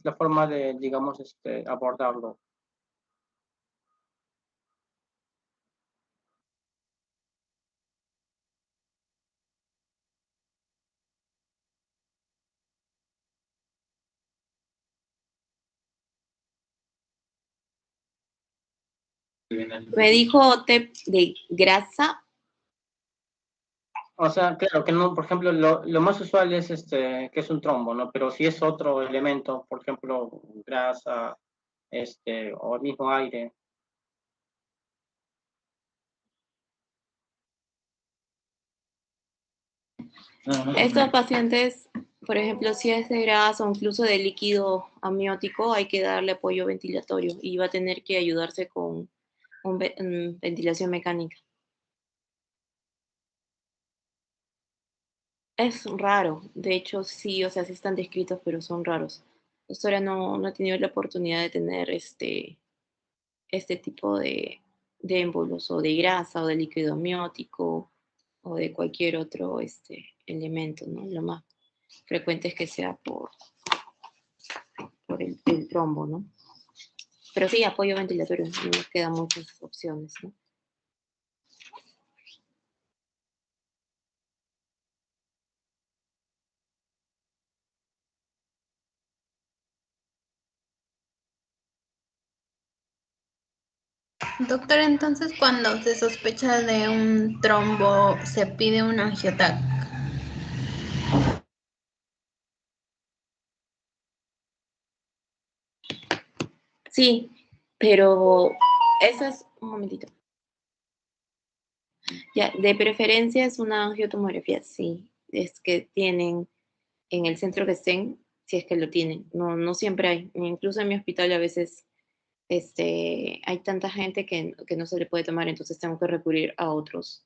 la forma de, digamos, abordarlo?
Me dijo té de grasa.
O sea, claro que no, por ejemplo, lo más usual es que es un trombo, ¿no? Pero si es otro elemento, por ejemplo, grasa, o el mismo aire.
Estos pacientes, por ejemplo, si es de grasa o incluso de líquido amniótico, hay que darle apoyo ventilatorio y va a tener que ayudarse con ventilación mecánica. Es raro, de hecho sí, o sea, sí están descritos, pero son raros. Doctora, no he tenido la oportunidad de tener este tipo de émbolos o de grasa o de líquido amniótico o de cualquier otro elemento, ¿no? Lo más frecuente es que sea por el trombo, ¿no? Pero sí, apoyo ventilatorio, no nos quedan muchas opciones, ¿no?
Doctor, entonces cuando se sospecha de un trombo, se pide un angiotac.
Sí, pero eso es un momentito. Ya, de preferencia es una angiotomografía, sí, es que tienen en el centro que estén, si es que lo tienen. No siempre hay. Incluso en mi hospital a veces hay tanta gente que no se le puede tomar, entonces tengo que recurrir a otros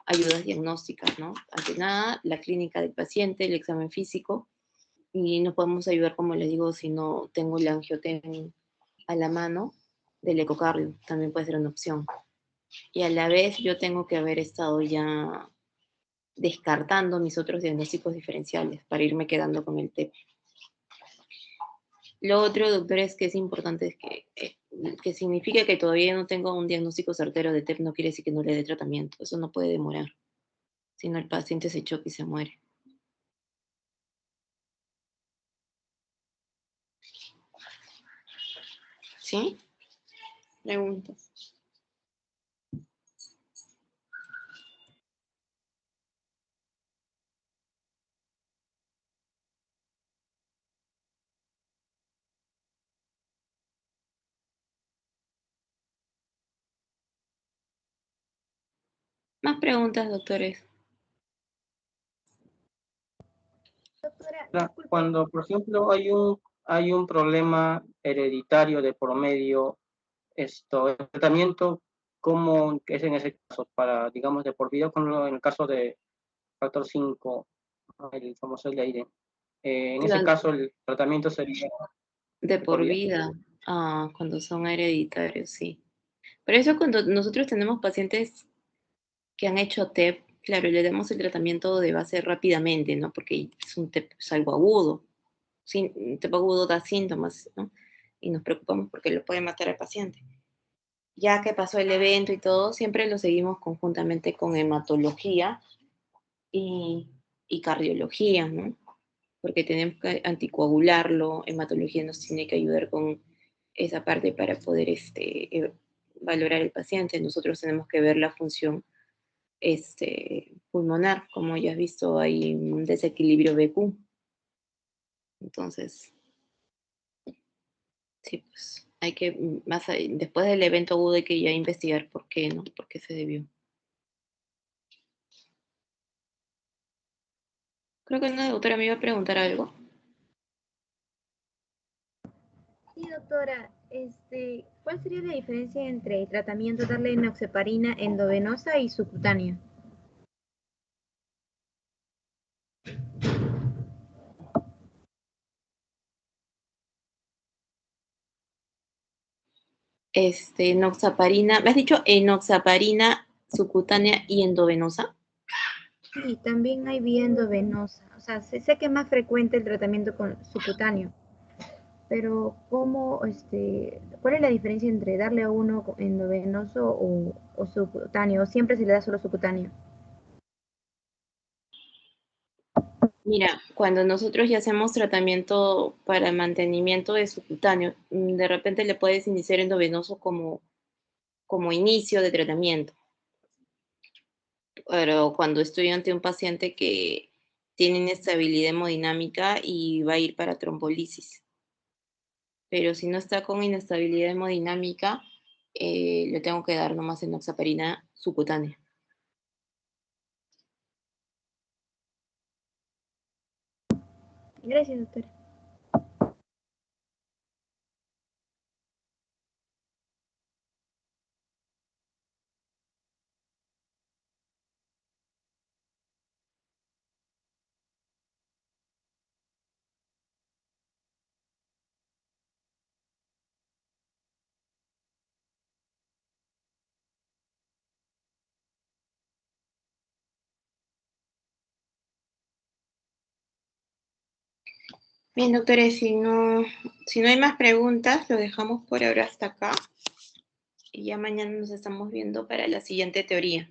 ayudas diagnósticas, ¿no? Ante nada, la clínica del paciente, el examen físico, y nos podemos ayudar, como les digo, si no tengo el angioten a la mano, del ecocardio, también puede ser una opción. Y a la vez yo tengo que haber estado ya descartando mis otros diagnósticos diferenciales para irme quedando con el TEP. Lo otro, doctor, es que es importante es que significa que todavía no tengo un diagnóstico certero de TEP, no quiere decir que no le dé tratamiento. Eso no puede demorar, si no el paciente se choca y se muere. ¿Sí? Preguntas. Más preguntas, doctores.
Doctora, disculpe.
Cuando, por ejemplo, hay un problema hereditario de por medio, el tratamiento, ¿cómo es en ese caso? Para, digamos, de por vida, en el caso de factor 5, el famoso Leiden. En ese caso, el tratamiento sería
De
de por
por
vida.
vida, cuando son hereditarios, sí. Pero eso cuando nosotros tenemos pacientes que han hecho TEP, claro, le damos el tratamiento de base rápidamente, ¿no? Porque es un TEP, es algo agudo. Un TEP agudo da síntomas, ¿no? Y nos preocupamos porque lo puede matar al paciente. Ya que pasó el evento y todo, siempre lo seguimos conjuntamente con hematología y cardiología, ¿no? Porque tenemos que anticoagularlo, hematología nos tiene que ayudar con esa parte para poder valorar el paciente. Nosotros tenemos que ver la función pulmonar, como ya has visto, hay un desequilibrio BQ. Entonces, sí, pues hay que, después del evento agudo hay que ya investigar por qué, ¿no? ¿Por qué se debió? Creo que una doctora me iba a preguntar algo.
Sí, doctora, ¿cuál sería la diferencia entre el tratamiento darle enoxaparina endovenosa y subcutánea?
Enoxaparina, me has dicho enoxaparina subcutánea y endovenosa.
Sí, también hay vía endovenosa. O sea, sé que es más frecuente el tratamiento con subcutáneo, pero ¿cuál es la diferencia entre darle a uno endovenoso o subcutáneo? ¿O siempre se le da solo subcutáneo?
Mira, cuando nosotros ya hacemos tratamiento para mantenimiento de subcutáneo, de repente le puedes iniciar endovenoso como inicio de tratamiento. Pero cuando estoy ante un paciente que tiene inestabilidad hemodinámica y va a ir para trombolisis. Pero si no está con inestabilidad hemodinámica, le tengo que dar nomás enoxaparina subcutánea.
Gracias, doctora.
Bien, doctores, si no hay más preguntas, lo dejamos por ahora hasta acá. Y ya mañana nos estamos viendo para la siguiente teoría.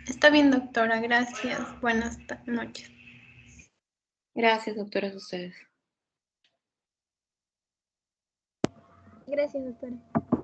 Está bien, doctora, gracias. Buenas noches.
Gracias, doctoras, a ustedes.
Gracias, doctora.